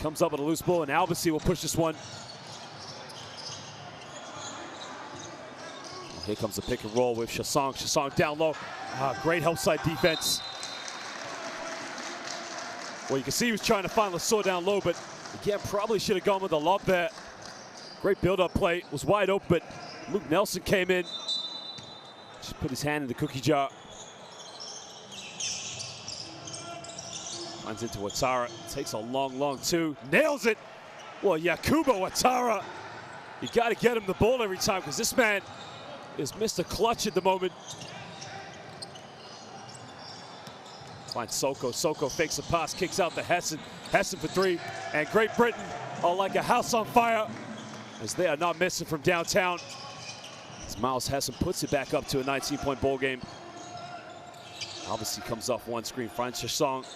comes up with a loose ball, and Albasi will push this one. Here comes the pick and roll with Chassong. Chassong down low. Great help side defense. Well, you can see he was trying to find Lassaur down low, but again, probably should have gone with a lob there. Great build-up play. Was wide open, but Luke Nelson came in. Just put his hand in the cookie jar. Finds into Ouattara. Takes a long, long two. Nails it. Well, Yakuba Ouattara. You got to get him the ball every time, because this man is Mr. Clutch at the moment. Finds Soko. Soko fakes a pass, kicks out to Hassan. Hassan for three. And Great Britain are like a house on fire, as they are not missing from downtown. As Miles Hassan puts it back up to a 19-point ball game. Obviously comes off one screen, finds Chassong.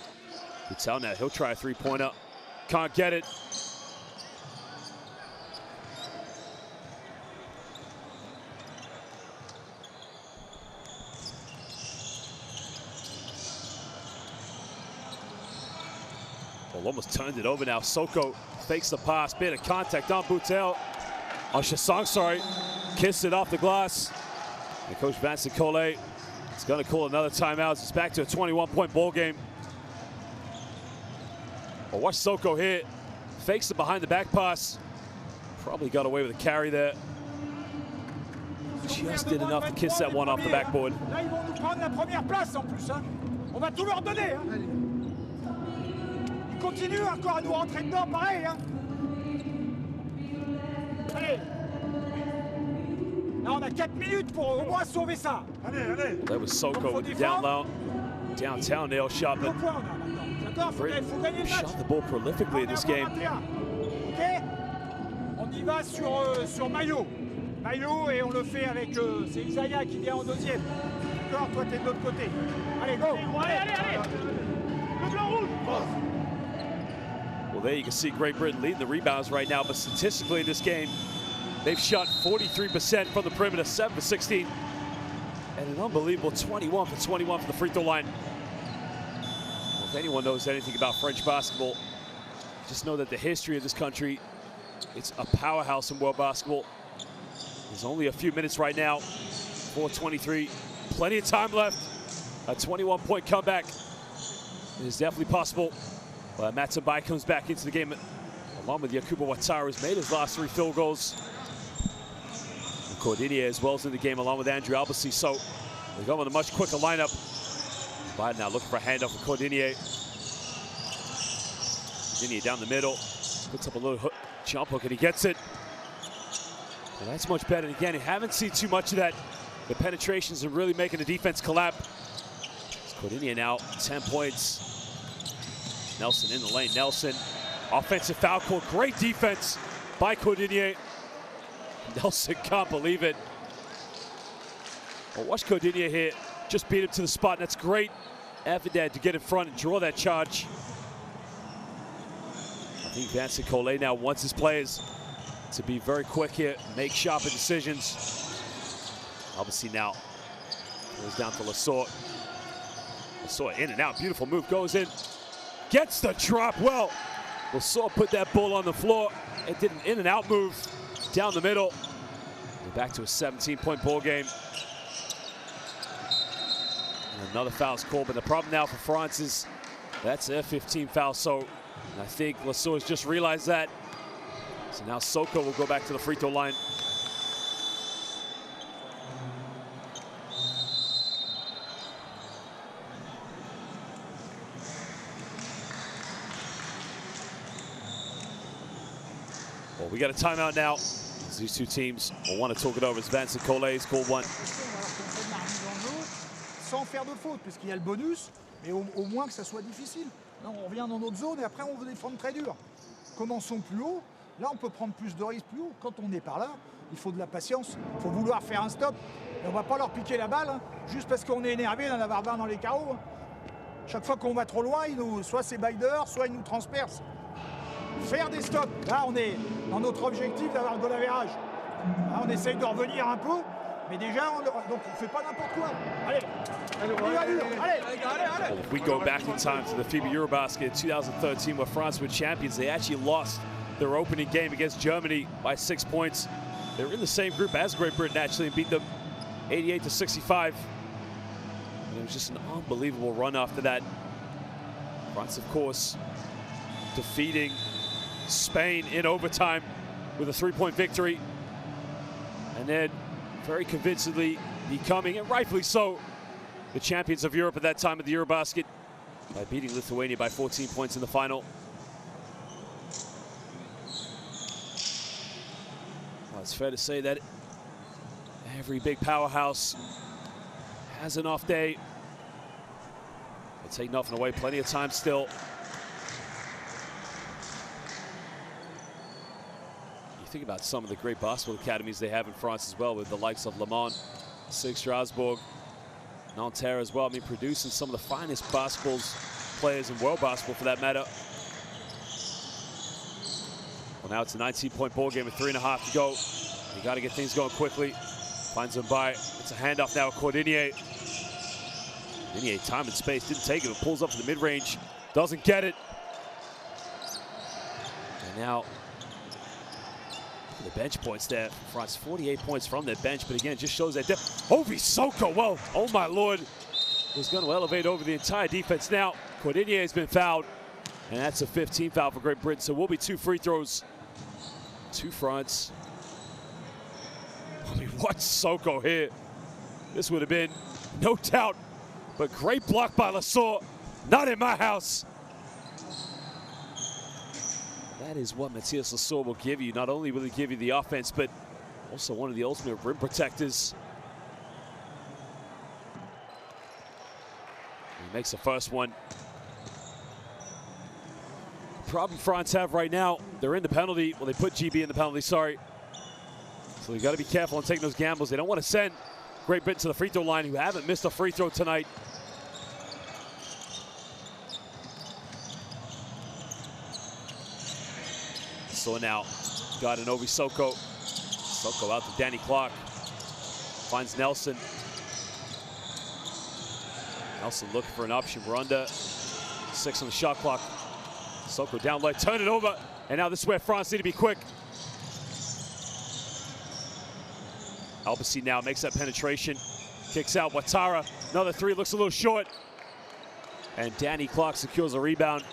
Boutel now, he'll try a three-pointer. Can't get it. Well, almost turned it over now. Soko fakes the pass, bit of contact on Boutel. On Chassong, sorry. Kissed it off the glass. And Coach Vincent Collet is going to call another timeout. It's back to a 21-point ball game. Well, watch Soko here. Fakes the behind the back pass. Probably got away with a carry there. Just did enough to kiss that one off the backboard. Là, ils vont nous prendre la première place en plus. On va tout leur donner. Ils continuent encore à nous rentrer dedans, pareil. Allez. Là, on a 4 minutes pour au moins sauver ça. Allez, allez. That was Soko with the down low. Downtown nail shot, but Britain shot the ball prolifically in this game. Ok. On y va sur Maillot. Maillot, et on le fait avec c'est Isaiah qui vient en deuxième. D'accord, toi t'es de l'autre côté. Allez, go. Allez. Le blanc rouge. Well, there you can see Great Britain leading the rebounds right now, but statistically in this game, they've shot 43% from the perimeter, 7 for 16, and an unbelievable 21 for 21 from the free throw line. Well, anyone knows anything about French basketball, just know that the history of this country, it's a powerhouse in world basketball. There's only a few minutes right now, 4:23, plenty of time left. A 21-point comeback is definitely possible. But Matson Bai comes back into the game along with Yakuba Ouattara, who's made his last 3 field goals. And Cordinier as well is in the game along with Andrew Albasi. So they go with a much quicker lineup. Bai now looking for a handoff for Cordinier. Cordinier down the middle, puts up a little jump hook and he gets it. And that's much better. And again, you haven't seen too much of that. The penetrations are really making the defense collapse. Cordinier now 10 points. Nelson in the lane. Nelson, offensive foul call. Great defense by Cordinier. Nelson can't believe it. Well, watch Cordinier here. Just beat him to the spot. And that's great effort there to get in front and draw that charge. I think Vincent Collet now wants his players to be very quick here, make sharper decisions. Obviously now goes down to Lassort. Lassort in and out, beautiful move, goes in, gets the drop. Well, Lassort put that ball on the floor. It did an in and out move down the middle. We're back to a 17-point ball game. And another foul's called, but the problem now for France is that's their 15th foul. So I think Lassort has just realized that. So now Soko will go back to the free throw line. Well, we got a timeout now. These two teams will want to talk it over. As Vincent Collet's called one. Sans faire de faute, puisqu'il y a le bonus, mais au moins que ça soit difficile. Là, on revient dans notre zone et après on veut défendre très dur. Commençons plus haut. Là, on peut prendre plus de risques plus haut. Quand on est par là, il faut de la patience. Il faut vouloir faire un stop. Et on ne va pas leur piquer la balle, hein, juste parce qu'on est énervé d'en avoir 20 dans les carreaux. Hein. Chaque fois qu'on va trop loin, soit c'est Bider, soit ils nous transpercent. Faire des stops. Là, on est dans notre objectif d'avoir le goal average. Là, on essaye de revenir un peu. Mais déjà, donc on fait pas n'importe quoi. Allez, allez. Well, if we go back in time to the FIBA EuroBasket in 2013, where France were champions, they actually lost their opening game against Germany by 6 points. They were in the same group as Great Britain actually and beat them 88-65. And it was just an unbelievable run after that. France, of course, defeating Spain in overtime with a 3-point victory. And then very convincingly becoming, and rightfully so, the champions of Europe at that time of the EuroBasket by beating Lithuania by 14 points in the final. Well, it's fair to say that every big powerhouse has an off day. They take nothing away, plenty of time still. Think about some of the great basketball academies they have in France as well, with the likes of Le Mans, SIG Strasbourg, Nanterre as well. I mean, producing some of the finest basketball players in world basketball for that matter. Well, now it's a 19-point ball game with 3.5 to go. You got to get things going quickly. Finds Mbai. It's a handoff now with Cordinier. Cordinier, time and space, didn't take it, but pulls up to the mid-range. Doesn't get it. And now the bench points there. France 48 points from their bench, but again, it just shows that depth. Ovi Soko, well, oh my lord, was going to elevate over the entire defense now. Cordinier has been fouled, and that's a 15th foul for Great Britain, so we'll be 2 free throws to France. I mean, watch Soko here. This would have been, no doubt, but great block by Lassort. Not in my house. That is what Matthias Lassort will give you. Not only will he give you the offense, but also one of the ultimate rim protectors. He makes the first one. The problem France have right now, they're in the penalty. Well, they put GB in the penalty, sorry. So you got to be careful and take those gambles. They don't want to send Great Britain to the free throw line, who haven't missed a free throw tonight. So now, got an Ovi Soko. Soko out to Danny Clark. Finds Nelson. Nelson looking for an option. We're under 6 on the shot clock. Soko down low, turn it over. And now this is where France need to be quick. Albasi now makes that penetration. Kicks out Ouattara. Another three, looks a little short. And Danny Clark secures a rebound.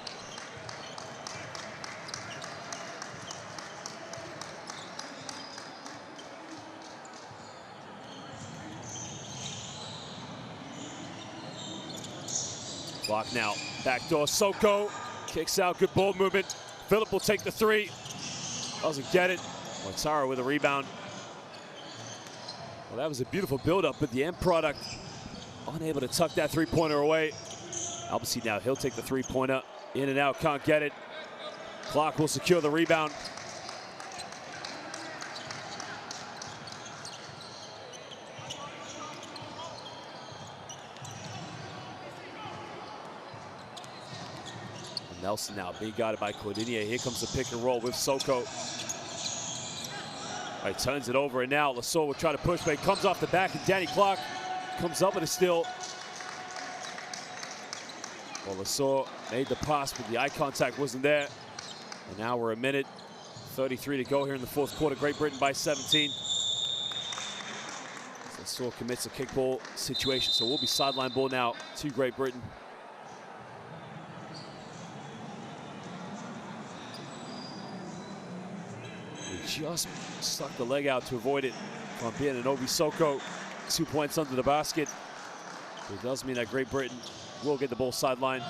Clark now, backdoor Soko. Kicks out, good ball movement. Phillip will take the three. Doesn't get it. Ouattara with a rebound. Well, that was a beautiful build-up, but the end product unable to tuck that three-pointer away. Albasi now, he'll take the three-pointer. In and out, can't get it. Clark will secure the rebound. Nelson now being guarded by Cordinia. Here comes the pick and roll with Soko. All right, turns it over, and now Lassalle will try to push, but he comes off the back, and Danny Clark comes up with a steal. Well, Lassalle made the pass, but the eye contact wasn't there. And now we're a minute 33 to go here in the fourth quarter. Great Britain by 17. Lassalle commits a kickball situation, so we'll be sideline ball now to Great Britain. Just stuck the leg out to avoid it from being an Obi Soko. 2 points under the basket. It does mean that Great Britain will get the ball sideline.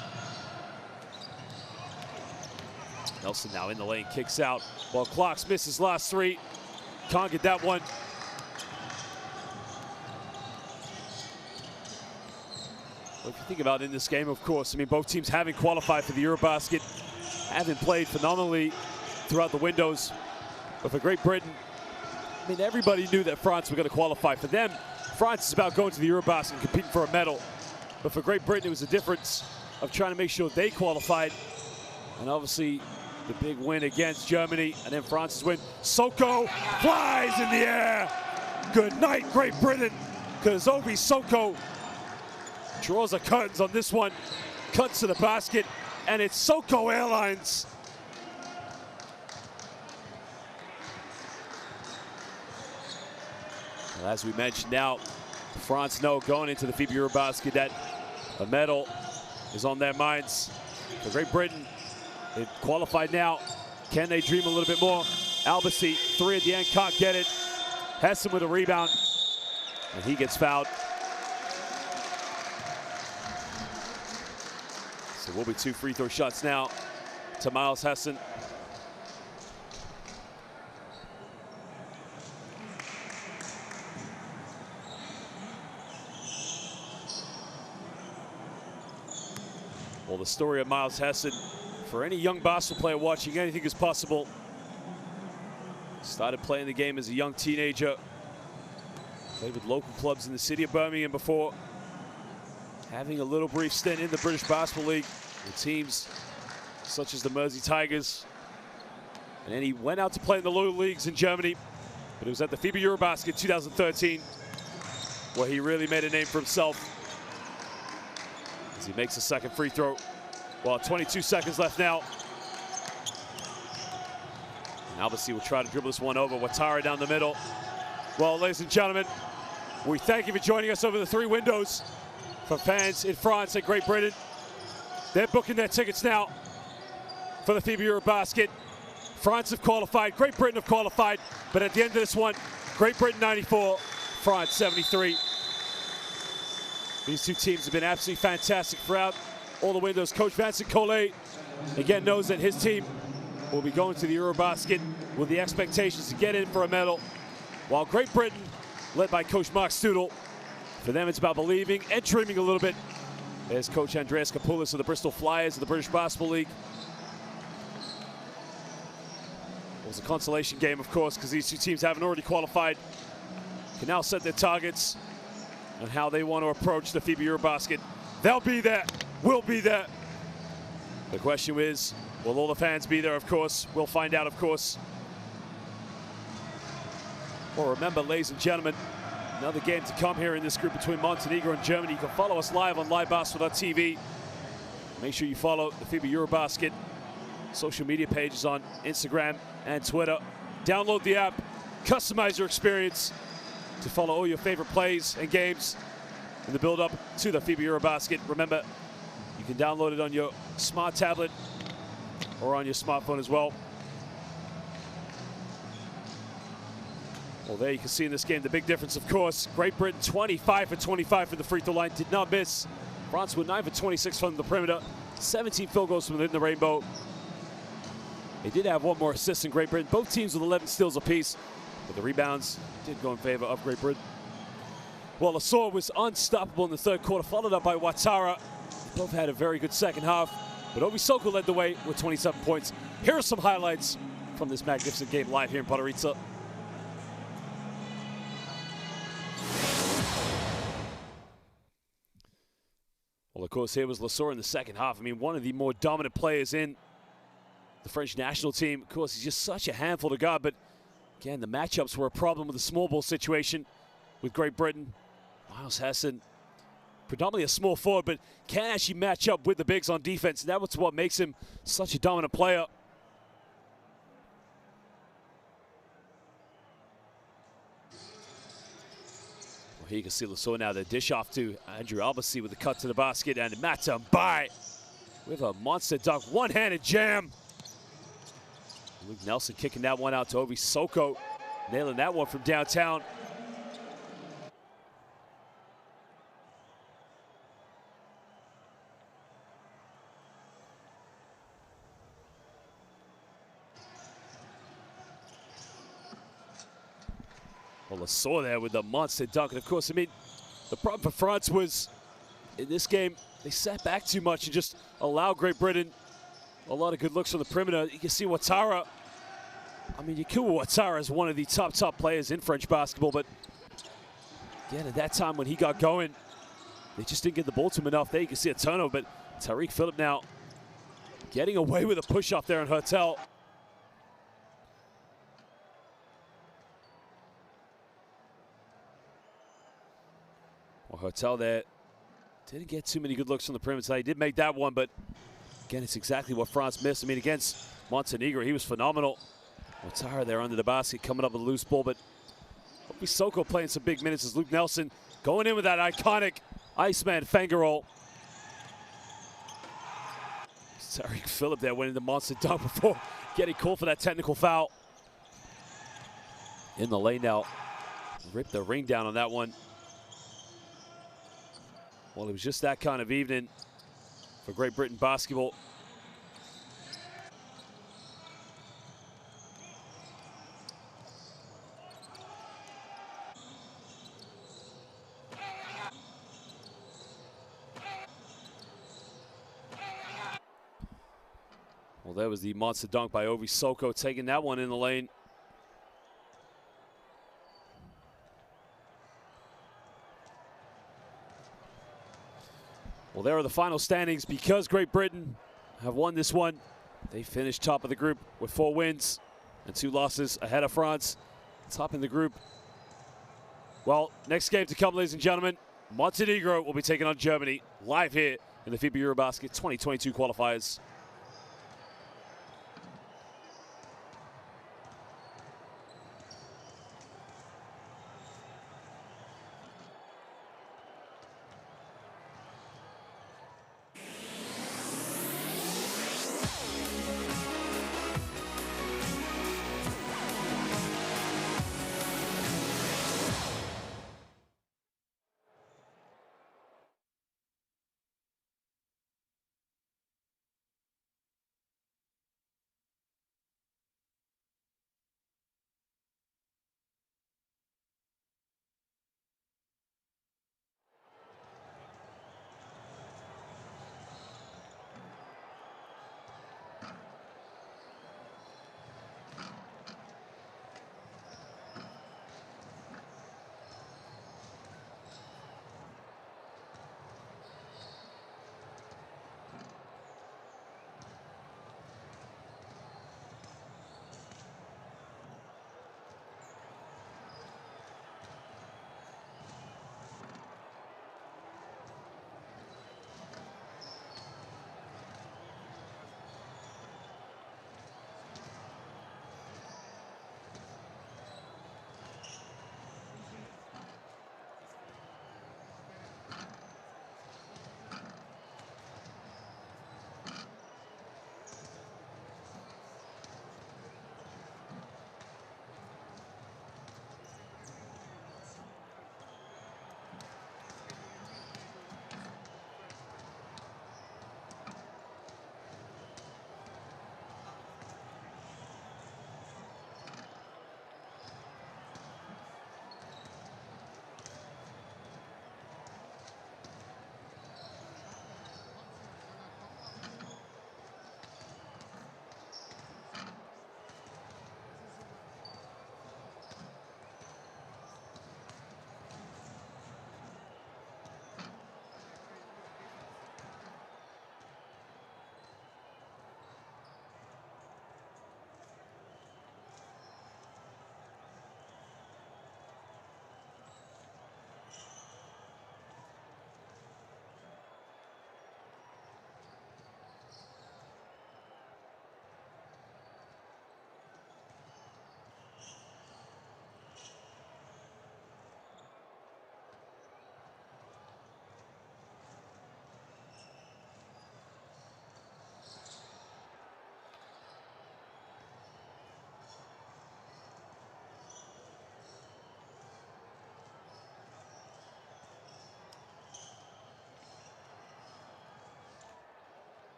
Nelson now in the lane, kicks out. While Clark's missed his last three. Can't get that one. Well, if you think about it in this game, of course, I mean, both teams having qualified for the EuroBasket, haven't played phenomenally throughout the windows. But for Great Britain, I mean, everybody knew that France were going to qualify. For them, France is about going to the EuroBasket and competing for a medal. But for Great Britain, it was a difference of trying to make sure they qualified. And obviously, the big win against Germany, and then France's win. Soko flies in the air. Good night, Great Britain, because Obi Soko draws the curtains on this one, cuts to the basket, and it's Soko Airlines. As we mentioned now, France know going into the FIBA EuroBasket that a medal is on their minds. For Great Britain, they've qualified now. Can they dream a little bit more? Albasi, three at the end, can't get it. Hessen with a rebound, and he gets fouled. So we'll be 2 free throw shots now to Miles Hessen. Well, the story of Miles Hessen, for any young basketball player watching, anything is possible. Started playing the game as a young teenager. Played with local clubs in the city of Birmingham before having a little brief stint in the British Basketball League with teams such as the Mersey Tigers. And then he went out to play in the lower leagues in Germany. But it was at the FIBA EuroBasket 2013 where he really made a name for himself. He makes a second free throw. Well, 22 seconds left now. And Albasi will try to dribble this one over. Ouattara down the middle. Well, ladies and gentlemen, we thank you for joining us over the 3 windows. For fans in France and Great Britain, they're booking their tickets now for the FIBA EuroBasket. France have qualified, Great Britain have qualified, but at the end of this one, Great Britain 94, France 73. These two teams have been absolutely fantastic throughout all the windows. Coach Vincent Collet, again, knows that his team will be going to the EuroBasket with the expectations to get in for a medal. While Great Britain, led by Coach Mark Studel, for them it's about believing and dreaming a little bit. There's Coach Andreas Kapoulis of the Bristol Flyers of the British Basketball League. It was a consolation game, of course, because these two teams haven't already qualified. Can now set their targets on how they want to approach the FIBA EuroBasket. They'll be there, we'll be there. The question is, will all the fans be there? Of course, we'll find out, of course. Well, remember, ladies and gentlemen, another game to come here in this group between Montenegro and Germany. You can follow us live on livebasketball.tv. Make sure you follow the FIBA EuroBasket social media pages on Instagram and Twitter. Download the app, customize your experience to follow all your favorite plays and games in the build-up to the FIBA EuroBasket. Remember, you can download it on your smart tablet or on your smartphone as well. Well, there you can see in this game the big difference, of course. Great Britain 25 for 25 from the free throw line, did not miss. France with 9 for 26 from the perimeter, 17 field goals from within the rainbow. They did have one more assist in Great Britain. Both teams with 11 steals apiece, but the rebounds did go in favor of Great Britain. Well, Lasor was unstoppable in the third quarter, followed up by Ouattara. Both had a very good second half, but Obisoko led the way with 27 points. Here are some highlights from this magnificent game live here in Podgorica. Well, of course, here was Lasor in the second half. I mean, one of the more dominant players in the French national team. Of course, he's just such a handful to guard, but again, the matchups were a problem with the small ball situation with Great Britain. Miles Hassan, predominantly a small forward, but can actually match up with the bigs on defense, and that's what makes him such a dominant player. Well, here you can see Lasor now, the dish off to Andrew Albasi with the cut to the basket, and Mata Mbai with a monster dunk, one-handed jam. Luke Nelson kicking that one out to Obisoko, nailing that one from downtown. Well, Lasor there with the monster dunk. And of course, I mean, the problem for France was in this game, they sat back too much and just allowed Great Britain a lot of good looks from the perimeter. You can see Ouattara. I mean, Yakubu Ouattara is one of the top players in French basketball, but again, at that time when he got going, they just didn't get the ball to him enough. There you can see a turnover, but Tariq Phillip now getting away with a push-off there in Hertel. Well, Hertel there didn't get too many good looks from the perimeter. He did make that one, but again, it's exactly what France missed. I mean, against Montenegro, he was phenomenal. Ouattara there under the basket, coming up with a loose ball, but Obisoko playing some big minutes as Luke Nelson going in with that iconic Iceman finger roll. Tariq Phillip there winning the monster dunk before getting called for that technical foul. In the lane now, ripped the ring down on that one. Well, it was just that kind of evening for Great Britain basketball. Well, there was the monster dunk by Obisoko, taking that one in the lane. Well, there are the final standings. Because Great Britain have won this one, they finished top of the group with 4 wins and 2 losses ahead of France, top in the group. Well, next game to come, ladies and gentlemen, Montenegro will be taking on Germany live here in the FIBA EuroBasket 2022 qualifiers.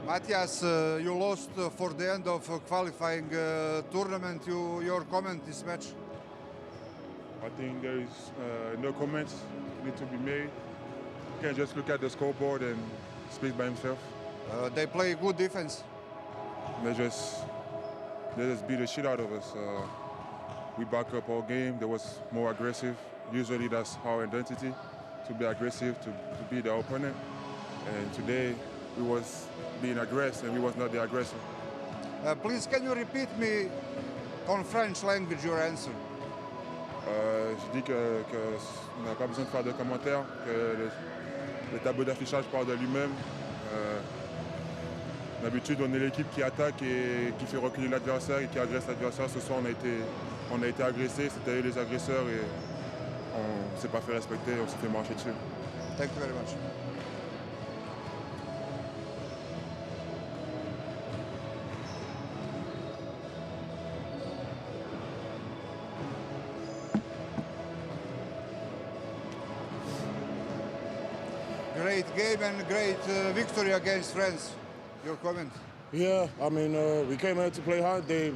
Matthias, you lost for the end of qualifying tournament. Your comment this match? I think there is no comments need to be made. You can just look at the scoreboard and speak by himself. They play good defense. They just beat the shit out of us. We back up all game. They was more aggressive. Usually that's our identity, to be aggressive, to beat the opponent. And today we was being aggressive and we was not the aggressor. Please, can you repeat me on French language your answer? Je dis qu'on n'a pas besoin de faire de commentaires, que le tableau d'affichage parle de lui-même. D'habitude, on est l'équipe qui attaque et qui fait reculer l'adversaire et qui agresse l'adversaire. Ce soir, on a été agressé, c'était eux les agresseurs et on ne s'est pas fait respecter, on s'est fait marcher dessus. Thank you very much. Great game and great victory against France. Your comment? Yeah, I mean, we came here to play hard. They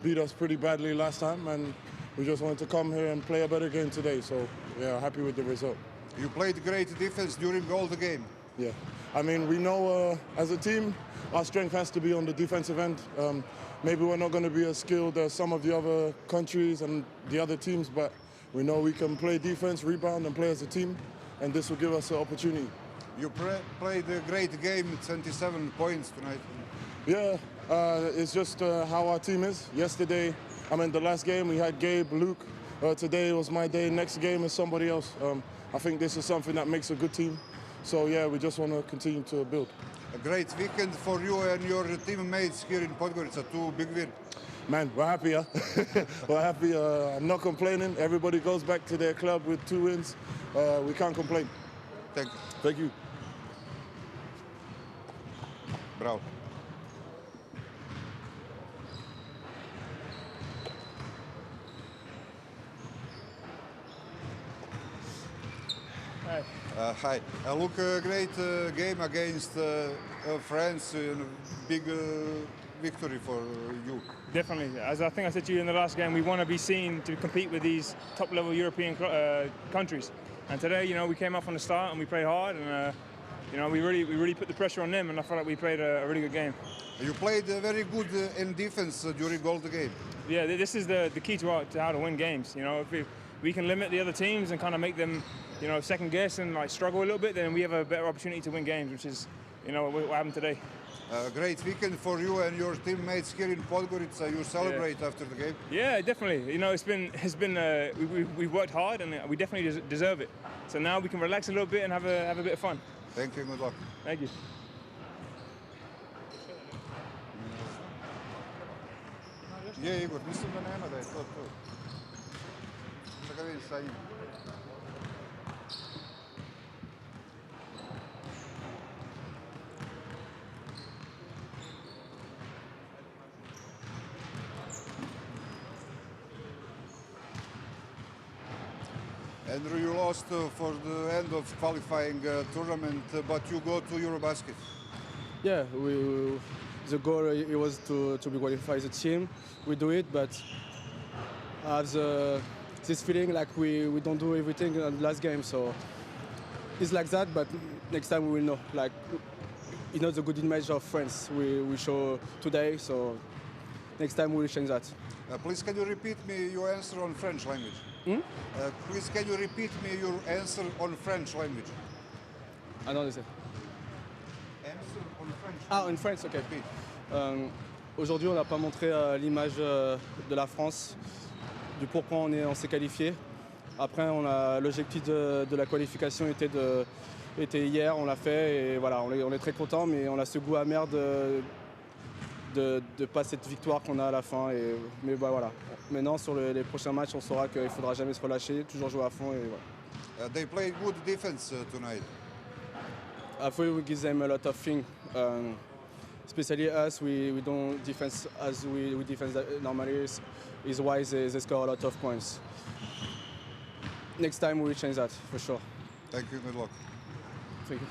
beat us pretty badly last time, and we just wanted to come here and play a better game today. So, yeah, happy with the result. You played great defense during all the game. Yeah, I mean, we know as a team, our strength has to be on the defensive end. Maybe we're not going to be as skilled as some of the other countries and the other teams, but we know we can play defense, rebound, and play as a team, and this will give us an opportunity. You played a great game, 27 points tonight. Yeah, it's just how our team is. Yesterday, I mean, the last game we had Gabe, Luke. Today was my day. Next game is somebody else. I think this is something that makes a good team. So yeah, we just want to continue to build. A great weekend for you and your teammates here in Podgorica. Two big wins. Man, we're happy, huh? We're happy. I'm not complaining. Everybody goes back to their club with 2 wins. We can't complain. Thank you. Thank you. Bravo. Hi. Hi. Look, a great game against France. Big victory for you. Definitely. As I think I said to you in the last game, we want to be seen to compete with these top-level European countries. And today, you know, we came up from the start and we played hard, and you know, we really put the pressure on them, and I felt like we played a really good game. You played very good in defense during all the game. Yeah, this is the key to how to win games. You know, if we can limit the other teams and kind of make them, you know, second guess and like struggle a little bit, then we have a better opportunity to win games, which is, you know, what happened today. Great weekend for you and your teammates here in Podgorica. You celebrate after the game? Yeah, definitely. You know, we've worked hard and we definitely deserve it. So now we can relax a little bit and have a bit of fun. Thank you. Good luck. Thank you. Je, Igor, mislim da nema da je to. Da ga vidim sa njim. Andrew, you lost for the end of qualifying tournament, but you go to EuroBasket. Yeah, the goal it was to be qualified as a team. We do it, but I have this feeling like we don't do everything in the last game. So it's like that, but next time we will know. Like, you know, the good image of France we show today. So next time we will change that. Please, can you repeat me your answer on French language? Please, can you repeat me your answer on French language? I don't understand. Answer on French. Ah, en France, ok. Aujourd'hui, on n'a pas montré l'image de la France, du pourquoi on s'est qualifié. Après, l'objectif de la qualification était hier, on l'a fait et voilà, on est très content, mais on a ce goût amer de pas cette victoire qu'on a à la fin. Mais bah, voilà. Maintenant, sur les prochains matchs, on saura qu'il ne faudra jamais se relâcher, toujours jouer à fond. Et voilà. They played good defense tonight. I feel we give them a lot of things. Especially us, we don't defense as we defense normally. Is why they score a lot of points. Next time we will change that for sure. Thank you. Good luck. Thank you.